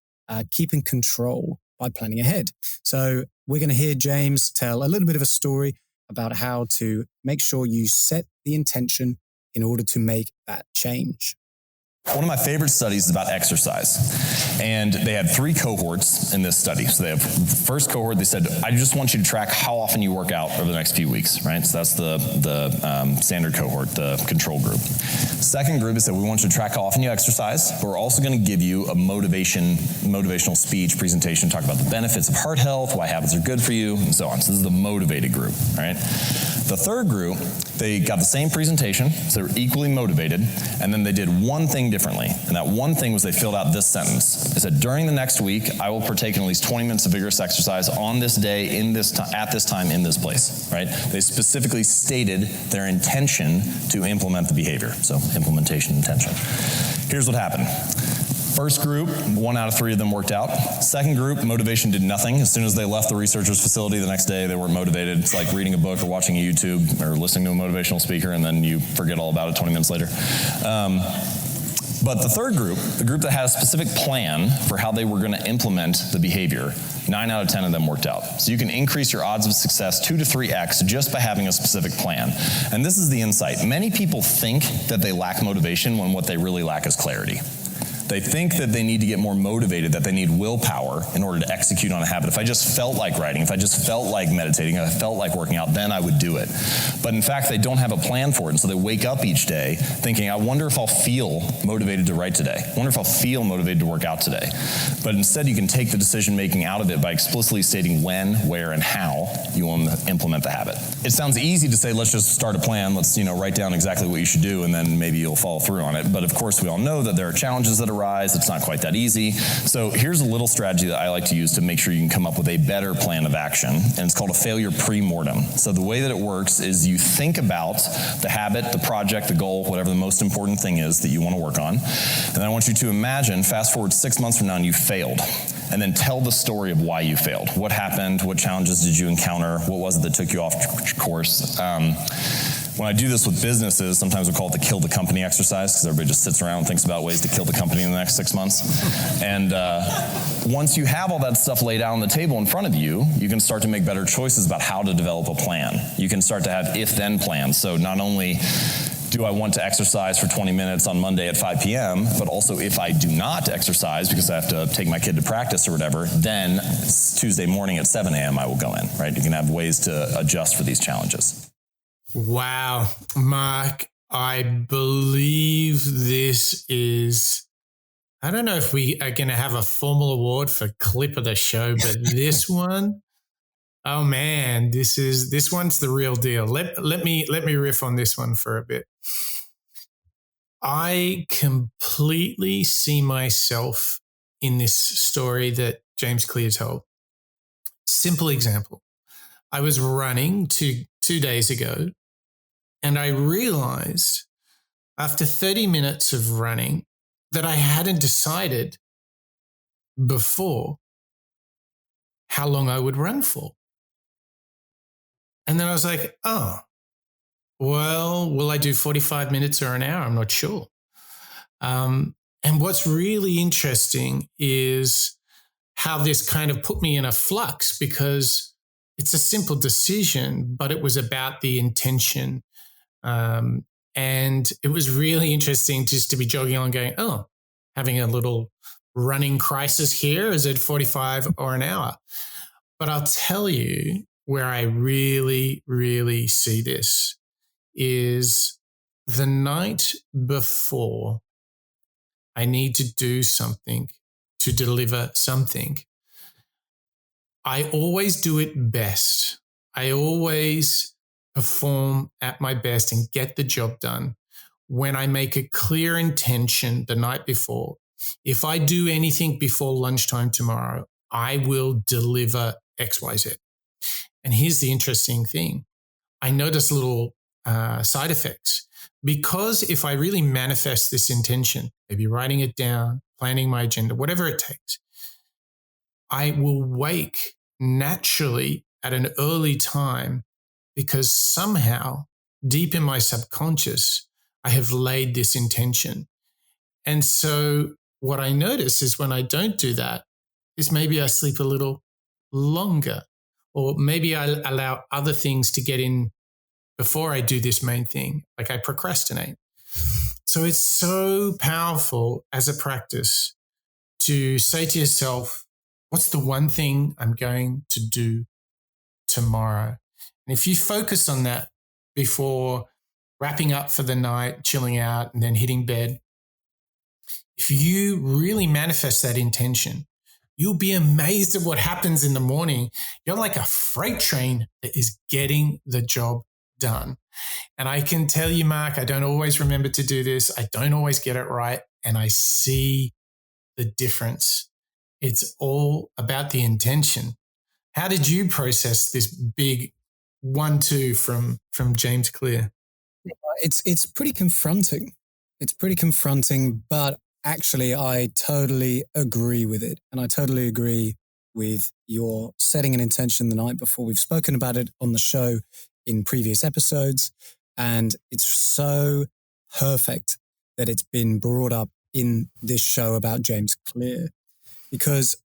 keeping control by planning ahead. So we're going to hear James tell a little bit of a story about how to make sure you set the intention in order to make that change. One of my favorite studies is about exercise. And they had 3 cohorts in this study. So they have the first cohort, they said, I just want you to track how often you work out over the next few weeks, right? So that's the standard cohort, the control group. Second group, they said, we want you to track how often you exercise, but we're also going to give you a motivational speech presentation, talk about the benefits of heart health, why habits are good for you, and so on. So this is the motivated group, right? The third group, they got the same presentation, so they were equally motivated, and then they did one thing differently. And that one thing was they filled out this sentence. They said, during the next week, I will partake in at least 20 minutes of vigorous exercise on this day, at this time, in this place, right? They specifically stated their intention to implement the behavior. So implementation intention. Here's what happened. First group, 1 out of 3 of them worked out. Second group, motivation did nothing. As soon as they left the researcher's facility the next day, they weren't motivated. It's like reading a book or watching a YouTube or listening to a motivational speaker, and then you forget all about it 20 minutes later. But the third group, the group that had a specific plan for how they were going to implement the behavior, 9 out of 10 of them worked out. So you can increase your odds of success 2 to 3x just by having a specific plan. And this is the insight. Many people think that they lack motivation when what they really lack is clarity. They think that they need to get more motivated, that they need willpower in order to execute on a habit. If I just felt like writing, if I just felt like meditating, if I felt like working out, then I would do it. But in fact, they don't have a plan for it. And so they wake up each day thinking, I wonder if I'll feel motivated to write today. I wonder if I'll feel motivated to work out today. But instead, you can take the decision-making out of it by explicitly stating when, where, and how you want to implement the habit. It sounds easy to say, let's just start a plan. Let's, write down exactly what you should do, and then maybe you'll follow through on it. But of course, we all know that there are challenges that arise. It's not quite that easy. So here's a little strategy that I like to use to make sure you can come up with a better plan of action. And it's called a failure pre-mortem. So the way that it works is you think about the habit, the project, the goal, whatever the most important thing is that you want to work on. And then I want you to imagine, fast forward 6 months from now, and you failed. And then tell the story of why you failed. What happened? What challenges did you encounter? What was it that took you off course? When I do this with businesses, sometimes we call it the kill the company exercise, because everybody just sits around and thinks about ways to kill the company in the next 6 months. And once you have all that stuff laid out on the table in front of you, you can start to make better choices about how to develop a plan. You can start to have if-then plans. So not only do I want to exercise for 20 minutes on Monday at 5 p.m., but also if I do not exercise because I have to take my kid to practice or whatever, then Tuesday morning at 7 a.m. I will go in, right? You can have ways to adjust for these challenges. Wow. Mark, I believe this is, I don't know if we are going to have a formal award for clip of the show, but this one, oh man, this one's the real deal. Let me riff on this one for a bit. I completely see myself in this story that James Clear told. Simple example. I was running two days ago, and I realized after 30 minutes of running that I hadn't decided before how long I would run for. And then I was like, oh, well, will I do 45 minutes or an hour? I'm not sure. And what's really interesting is how this kind of put me in a flux, because it's a simple decision, but it was about the intention. And it was really interesting just to be jogging along going, oh, having a little running crisis here. Is it 45 or an hour? But I'll tell you where I really, really see this is the night before I need to do something to deliver something. I always do it best. I always perform at my best and get the job done when I make a clear intention the night before. If I do anything before lunchtime tomorrow, I will deliver XYZ. And here's the interesting thing. I notice little side effects, because if I really manifest this intention, maybe writing it down, planning my agenda, whatever it takes, I will wake naturally at an early time, because somehow deep in my subconscious, I have laid this intention. And so what I notice is when I don't do that is maybe I sleep a little longer, or maybe I allow other things to get in before I do this main thing, like I procrastinate. So it's so powerful as a practice to say to yourself, what's the one thing I'm going to do tomorrow? And if you focus on that before wrapping up for the night, chilling out, and then hitting bed, if you really manifest that intention, you'll be amazed at what happens in the morning. You're like a freight train that is getting the job done. And I can tell you, Mark, I don't always remember to do this. I don't always get it right. And I see the difference. It's all about the intention. How did you process this big 1-2 from James Clear? It's pretty confronting. It's pretty confronting, but actually I totally agree with it. And I totally agree with your setting an intention the night before. We've spoken about it on the show in previous episodes, and it's so perfect that it's been brought up in this show about James Clear, because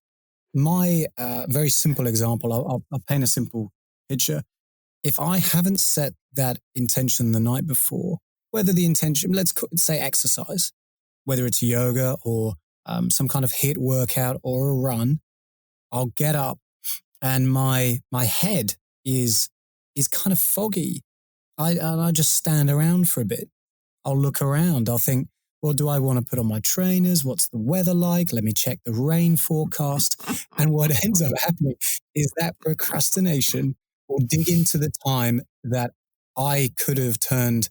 my very simple example, I'll paint a simple picture. If I haven't set that intention the night before, whether the intention, let's say exercise, whether it's yoga or some kind of HIIT workout or a run, I'll get up and my head is kind of foggy. I just stand around for a bit. I'll look around. I'll think, well, do I want to put on my trainers? What's the weather like? Let me check the rain forecast. And what ends up happening is that procrastination will dig into the time that I could have turned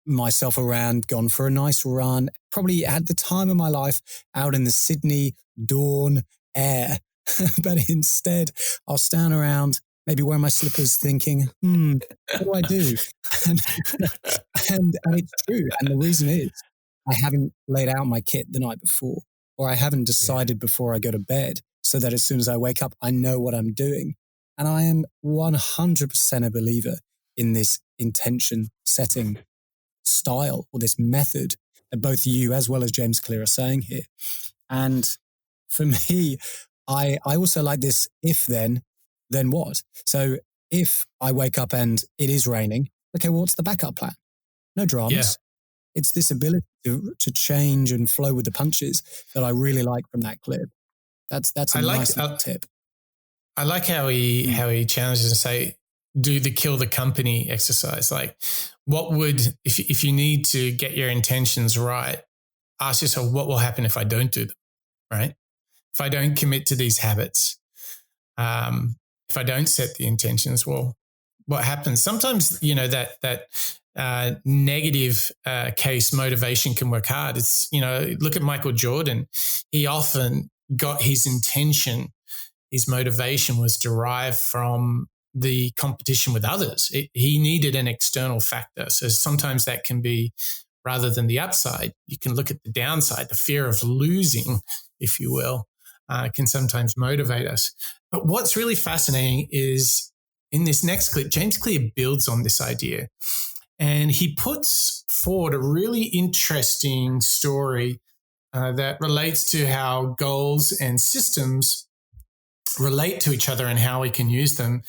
myself around, gone for a nice run, probably at the time of my life out in the Sydney dawn air. But instead, I'll stand around, maybe wear my slippers thinking, what do I do? And it's true. And the reason is I haven't laid out my kit the night before, or I haven't decided before I go to bed so that as soon as I wake up, I know what I'm doing. And I am 100% a believer in this intention setting style, or this method that both you as well as James Clear are saying here. And for me, I also like this if then what? So if I wake up and it is raining, okay, well, what's the backup plan? No dramas. Yeah. It's this ability to change and flow with the punches that I really like from that clip. That's a nice little tip. I like how he challenges and say, do the kill the company exercise. Like, what would, if you need to get your intentions right, ask yourself, what will happen if I don't do them, right? If I don't commit to these habits, if I don't set the intentions, well, what happens? Sometimes, that negative case motivation can work hard. It's, look at Michael Jordan. He often got his intention, his motivation was derived from the competition with others. He needed an external factor. So sometimes that can be, rather than the upside, you can look at the downside. The fear of losing, if you will, can sometimes motivate us. But what's really fascinating is in this next clip, James Clear builds on this idea, and he puts forward a really interesting story that relates to how goals and systems relate to each other and how we can use them.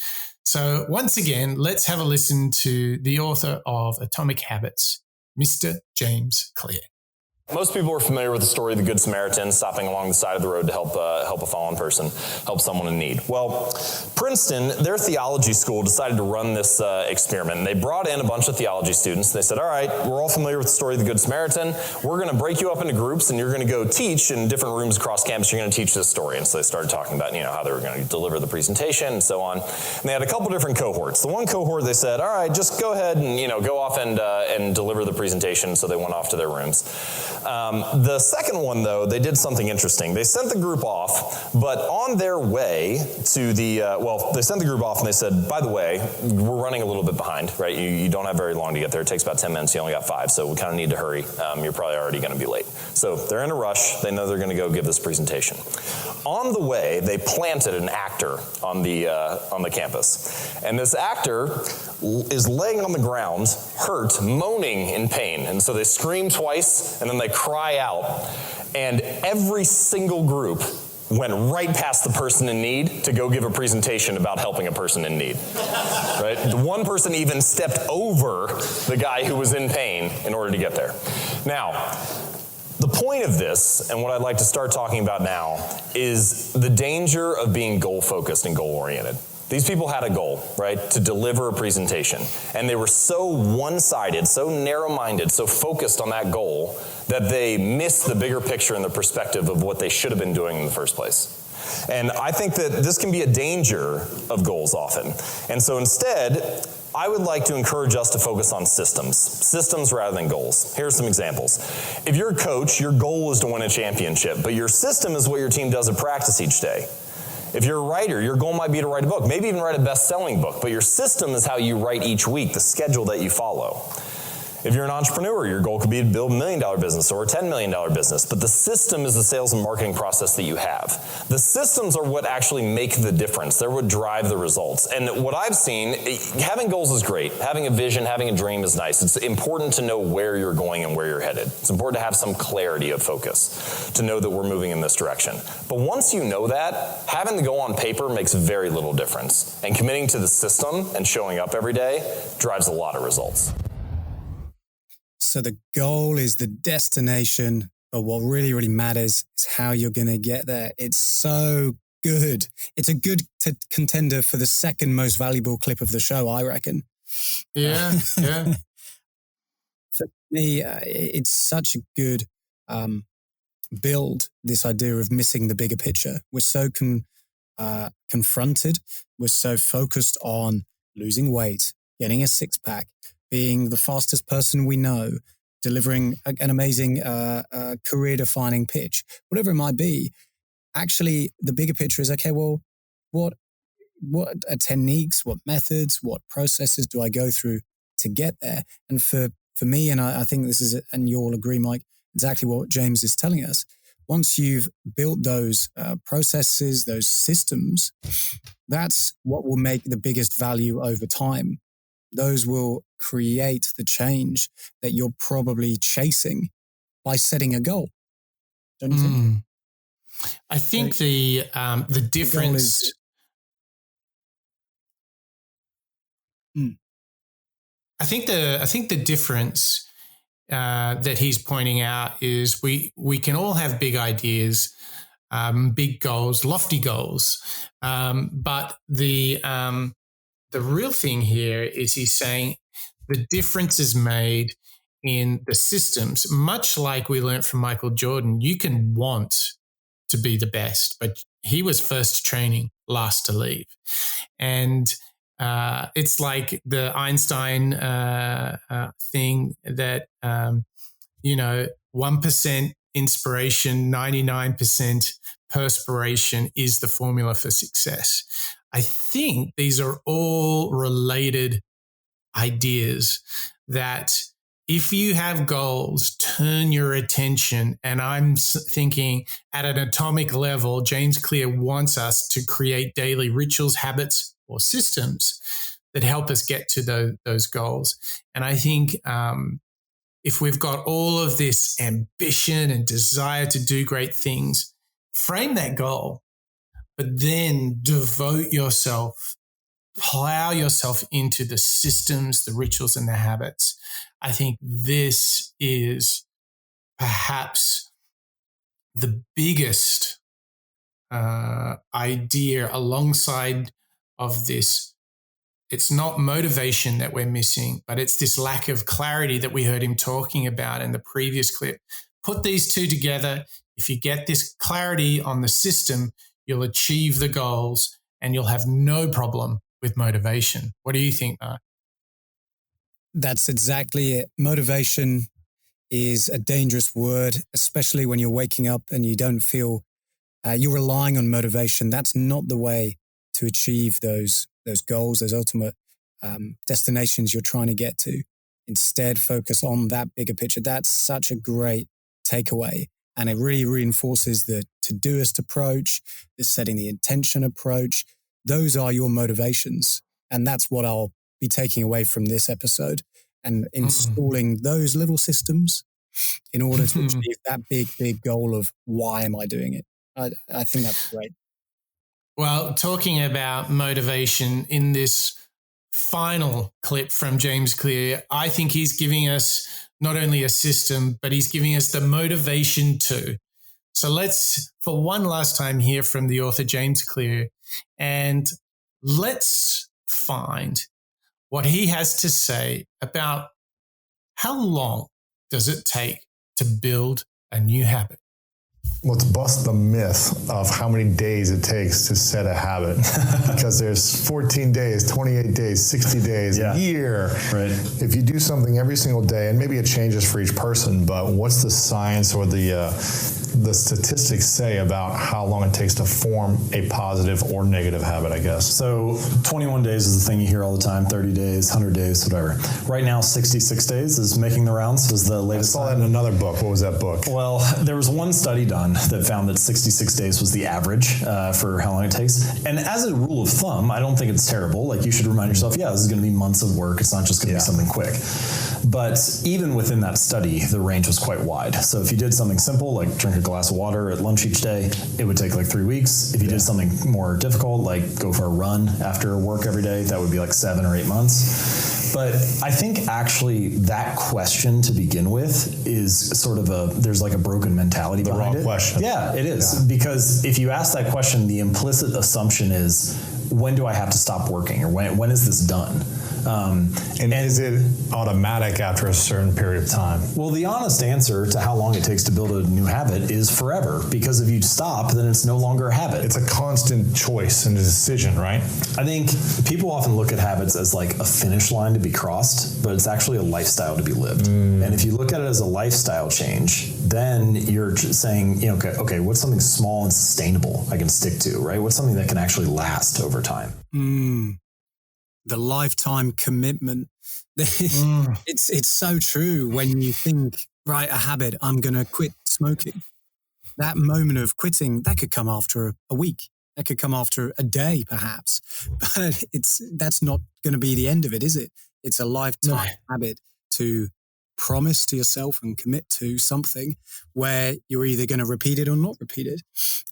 So once again, let's have a listen to the author of Atomic Habits, Mr. James Clear. Most people are familiar with the story of the Good Samaritan stopping along the side of the road to help a fallen person, help someone in need. Well, Princeton, their theology school, decided to run this experiment. And they brought in a bunch of theology students. They said, all right, we're all familiar with the story of the Good Samaritan. We're going to break you up into groups, and you're going to go teach in different rooms across campus. You're going to teach this story. And so they started talking about, how they were going to deliver the presentation and so on. And they had a couple different cohorts. The one cohort, they said, all right, just go ahead and, go off and deliver the presentation. So they went off to their rooms. The second one, though, they did something interesting. They sent the group off, but on their way to they sent the group off and they said, by the way, we're running a little bit behind, right? You don't have very long to get there. It takes about 10 minutes. You only got 5, so we kind of need to hurry. You're probably already going to be late. So they're in a rush. They know they're going to go give this presentation. On the way, they planted an actor on the campus. And this actor is laying on the ground, hurt, moaning in pain. And so they scream twice, and then they cry out. And every single group went right past the person in need to go give a presentation about helping a person in need. Right? The one person even stepped over the guy who was in pain in order to get there. Now, the point of this, and what I'd like to start talking about now, is the danger of being goal-focused and goal-oriented. These people had a goal, right, to deliver a presentation. And they were so one-sided, so narrow-minded, so focused on that goal that they missed the bigger picture and the perspective of what they should have been doing in the first place. And I think that this can be a danger of goals often. And so instead, I would like to encourage us to focus on systems rather than goals. Here's some examples. If you're a coach, your goal is to win a championship, but your system is what your team does at practice each day. If you're a writer, your goal might be to write a book, maybe even write a best-selling book, but your system is how you write each week, the schedule that you follow. If you're an entrepreneur, your goal could be to build $1 million business or a $10 million business, but the system is the sales and marketing process that you have. The systems are what actually make the difference. They're what drive the results. And what I've seen, having goals is great. Having a vision, having a dream is nice. It's important to know where you're going and where you're headed. It's important to have some clarity of focus, to know that we're moving in this direction. But once you know that, having the goal on paper makes very little difference. And committing to the system and showing up every day drives a lot of results. So the goal is the destination, But what really, really matters is how you're going to get there. It's so good. It's a good contender for the second most valuable clip of the show, I reckon. Yeah. For me, it's such a good build, this idea of missing the bigger picture. We're so confronted. We're so focused on losing weight, getting a six-pack, being the fastest person we know, delivering an amazing career-defining pitch, whatever it might be. Actually, the bigger picture is, okay, well, what techniques, what methods, what processes do I go through to get there? And for me, and I think this is, and you all agree, Mike, exactly what James is telling us. Once you've built those processes, those systems, that's what will make the biggest value over time. Those will create the change that you're probably chasing by setting a goal. Don't you think? I think the difference. I think the difference that he's pointing out is we can all have big ideas, big goals, lofty goals, but the real thing here is he's saying the difference is made in the systems. Much like we learned from Michael Jordan, you can want to be the best, but he was first training, last to leave. And it's like the Einstein thing that, 1% inspiration, 99% perspiration is the formula for success. I think these are all related ideas that if you have goals, turn your attention. And I'm thinking at an atomic level, James Clear wants us to create daily rituals, habits, or systems that help us get to those goals. And I think if we've got all of this ambition and desire to do great things, frame that goal, but then devote yourself, plow yourself into the systems, the rituals, and the habits. I think this is perhaps the biggest idea alongside of this. It's not motivation that we're missing, but it's this lack of clarity that we heard him talking about in the previous clip. Put these two together. If you get this clarity on the system, you'll achieve the goals and you'll have no problem with motivation. What do you think, Mark? That's exactly it. Motivation is a dangerous word, especially when you're waking up and you don't feel you're relying on motivation. That's not the way to achieve those goals, those ultimate destinations you're trying to get to. Instead, focus on that bigger picture. That's such a great takeaway. And it really reinforces the to-doist approach, the setting the intention approach. Those are your motivations. And that's what I'll be taking away from this episode and installing those little systems in order to achieve that big goal of why am I doing it? I think that's great. Well, talking about motivation in this final clip from James Clear, I think he's giving us not only a system, but he's giving us the motivation too. So let's, for one last time, hear from the author James Clear, and let's find what he has to say about how long does it take to build a new habit. Let's bust the myth of how many days it takes to set a habit. Because there's 14 days, 28 days, 60 days, a year. Right. If you do something every single day, and maybe it changes for each person, but what's the science or the statistics say about how long it takes to form a positive or negative habit, I guess? So 21 days is the thing you hear all the time, 30 days, 100 days, whatever. Right now, 66 days is making the rounds, is the latest. I saw that in another book. What was that book? Well, there was one study done that found that 66 days was the average for how long it takes. And as a rule of thumb, I don't think it's terrible. Like, you should remind yourself, this is going to be months of work. It's not just going to be something quick. But even within that study, the range was quite wide. So if you did something simple, like drink drink a glass of water at lunch each day, it would take like 3 weeks. If you did something more difficult, like go for a run after work every day, that would be like 7 or 8 months. But I think actually that question to begin with is sort of there's like a broken mentality behind it. The wrong question. Yeah, it is. Yeah. Because if you ask that question, the implicit assumption is, when do I have to stop working, or when is this done? And is it automatic after a certain period of time? Well, the honest answer to how long it takes to build a new habit is forever, because if you stop, then it's no longer a habit. It's a constant choice and a decision, right? I think people often look at habits as like a finish line to be crossed, but it's actually a lifestyle to be lived. And if you look at it as a lifestyle change, then you're saying, okay, what's something small and sustainable I can stick to, right? What's something that can actually last over time? The lifetime commitment. It's so true when you think, right, a habit, I'm going to quit smoking. That moment of quitting, that could come after a week. That could come after a day, perhaps. But that's not going to be the end of it, is it? It's a lifetime habit to promise to yourself and commit to something where you're either going to repeat it or not repeat it.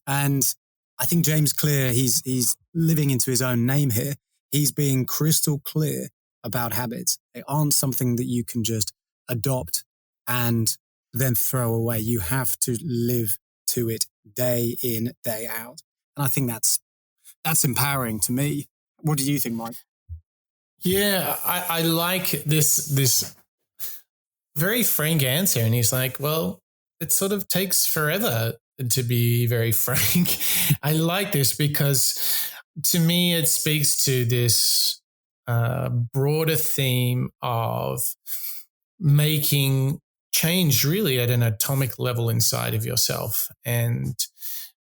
And I think James Clear, he's living into his own name here. He's being crystal clear about habits. They aren't something that you can just adopt and then throw away. You have to live to it day in, day out. And I think that's empowering to me. What do you think, Mike? Yeah, I like this very frank answer. And he's like, well, it sort of takes forever, to be very frank. I like this because to me, it speaks to this broader theme of making change really at an atomic level inside of yourself. And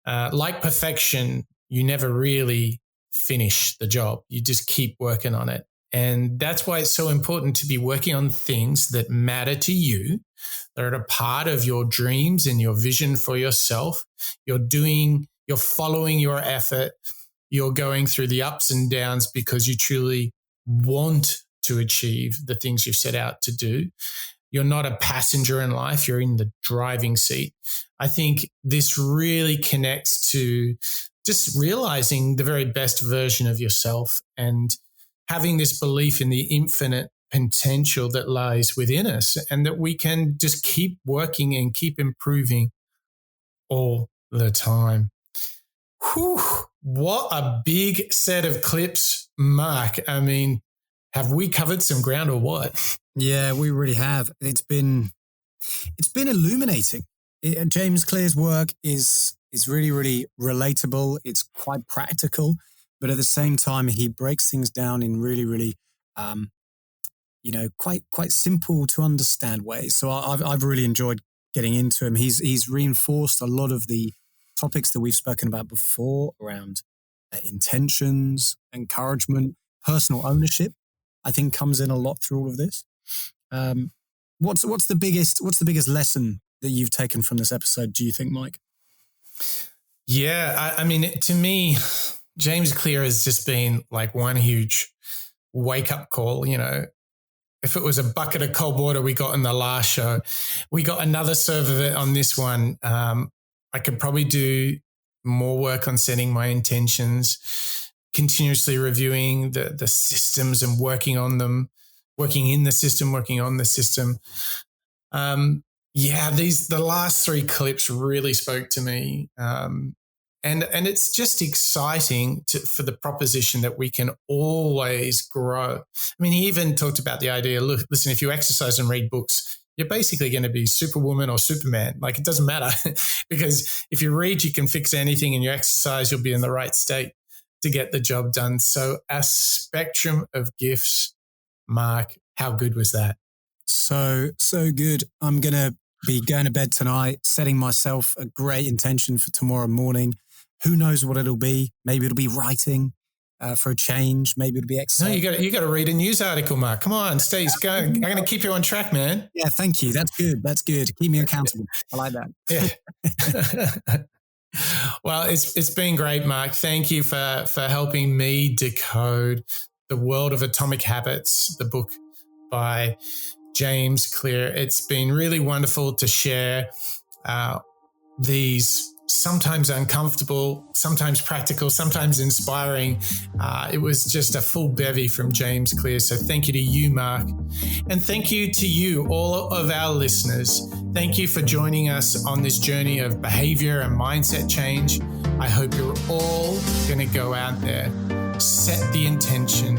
like perfection, you never really finish the job. You just keep working on it. And that's why it's so important to be working on things that matter to you, that are a part of your dreams and your vision for yourself. You're following your effort. You're going through the ups and downs because you truly want to achieve the things you've set out to do. You're not a passenger in life. You're in the driving seat. I think this really connects to just realizing the very best version of yourself and having this belief in the infinite potential that lies within us, and that we can just keep working and keep improving all the time. Whew, what a big set of clips, Mark. I mean, have we covered some ground or what? Yeah, we really have. It's been illuminating. James Clear's work is really, really relatable. It's quite practical, but at the same time, he breaks things down in really, really, quite simple to understand ways. So I've really enjoyed getting into him. He's reinforced a lot of the topics that we've spoken about before around intentions, encouragement, personal ownership. I think comes in a lot through all of this. What's the biggest lesson that you've taken from this episode, do you think, Mike? Yeah, I mean, to me, James Clear has just been like one huge wake-up call. If it was a bucket of cold water we got in the last show, we got another serve of it on this one. I could probably do more work on setting my intentions, continuously reviewing the systems and working on them, working in the system, working on the system. The last three clips really spoke to me. And it's just exciting for the proposition that we can always grow. I mean, he even talked about the idea, look, listen, if you exercise and read books, you're basically going to be Superwoman or Superman. Like, it doesn't matter because if you read, you can fix anything, and you exercise, you'll be in the right state to get the job done. So a spectrum of gifts, Mark, how good was that? So good. I'm going to be going to bed tonight, setting myself a great intention for tomorrow morning. Who knows what it'll be? Maybe it'll be writing for a change. Maybe it'll be exercise. No, you got to read a news article, Mark. Come on, stay going. I'm going to keep you on track, man. Yeah, thank you. That's good. Keep me accountable. I like that. Yeah. Well, it's been great, Mark. Thank you for helping me decode The World of Atomic Habits, the book by James Clear. It's been really wonderful to share these sometimes uncomfortable, sometimes practical, sometimes inspiring. It was just a full bevy from James Clear. So thank you to you, Mark. And thank you to you, all of our listeners. Thank you for joining us on this journey of behavior and mindset change. I hope you're all going to go out there, set the intention,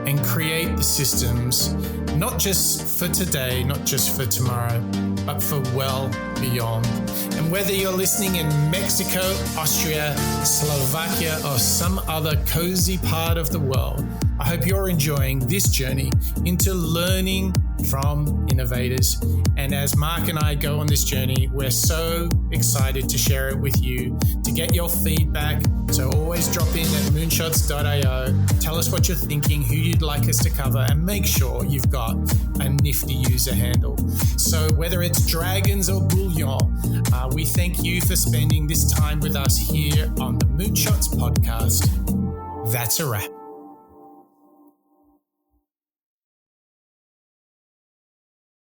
and create the systems, not just for today, not just for tomorrow, but for well beyond. And whether you're listening in Mexico, Austria, Slovakia, or some other cozy part of the world, I hope you're enjoying this journey into learning from innovators. And as Mark and I go on this journey, we're so excited to share it with you, to get your feedback. So always drop in at moonshots.io. Tell us what you're thinking, who you'd like us to cover, and make sure you've got a nifty user handle. So whether it's dragons or bullion, we thank you for spending this time with us here on the Moonshots Podcast. That's a wrap.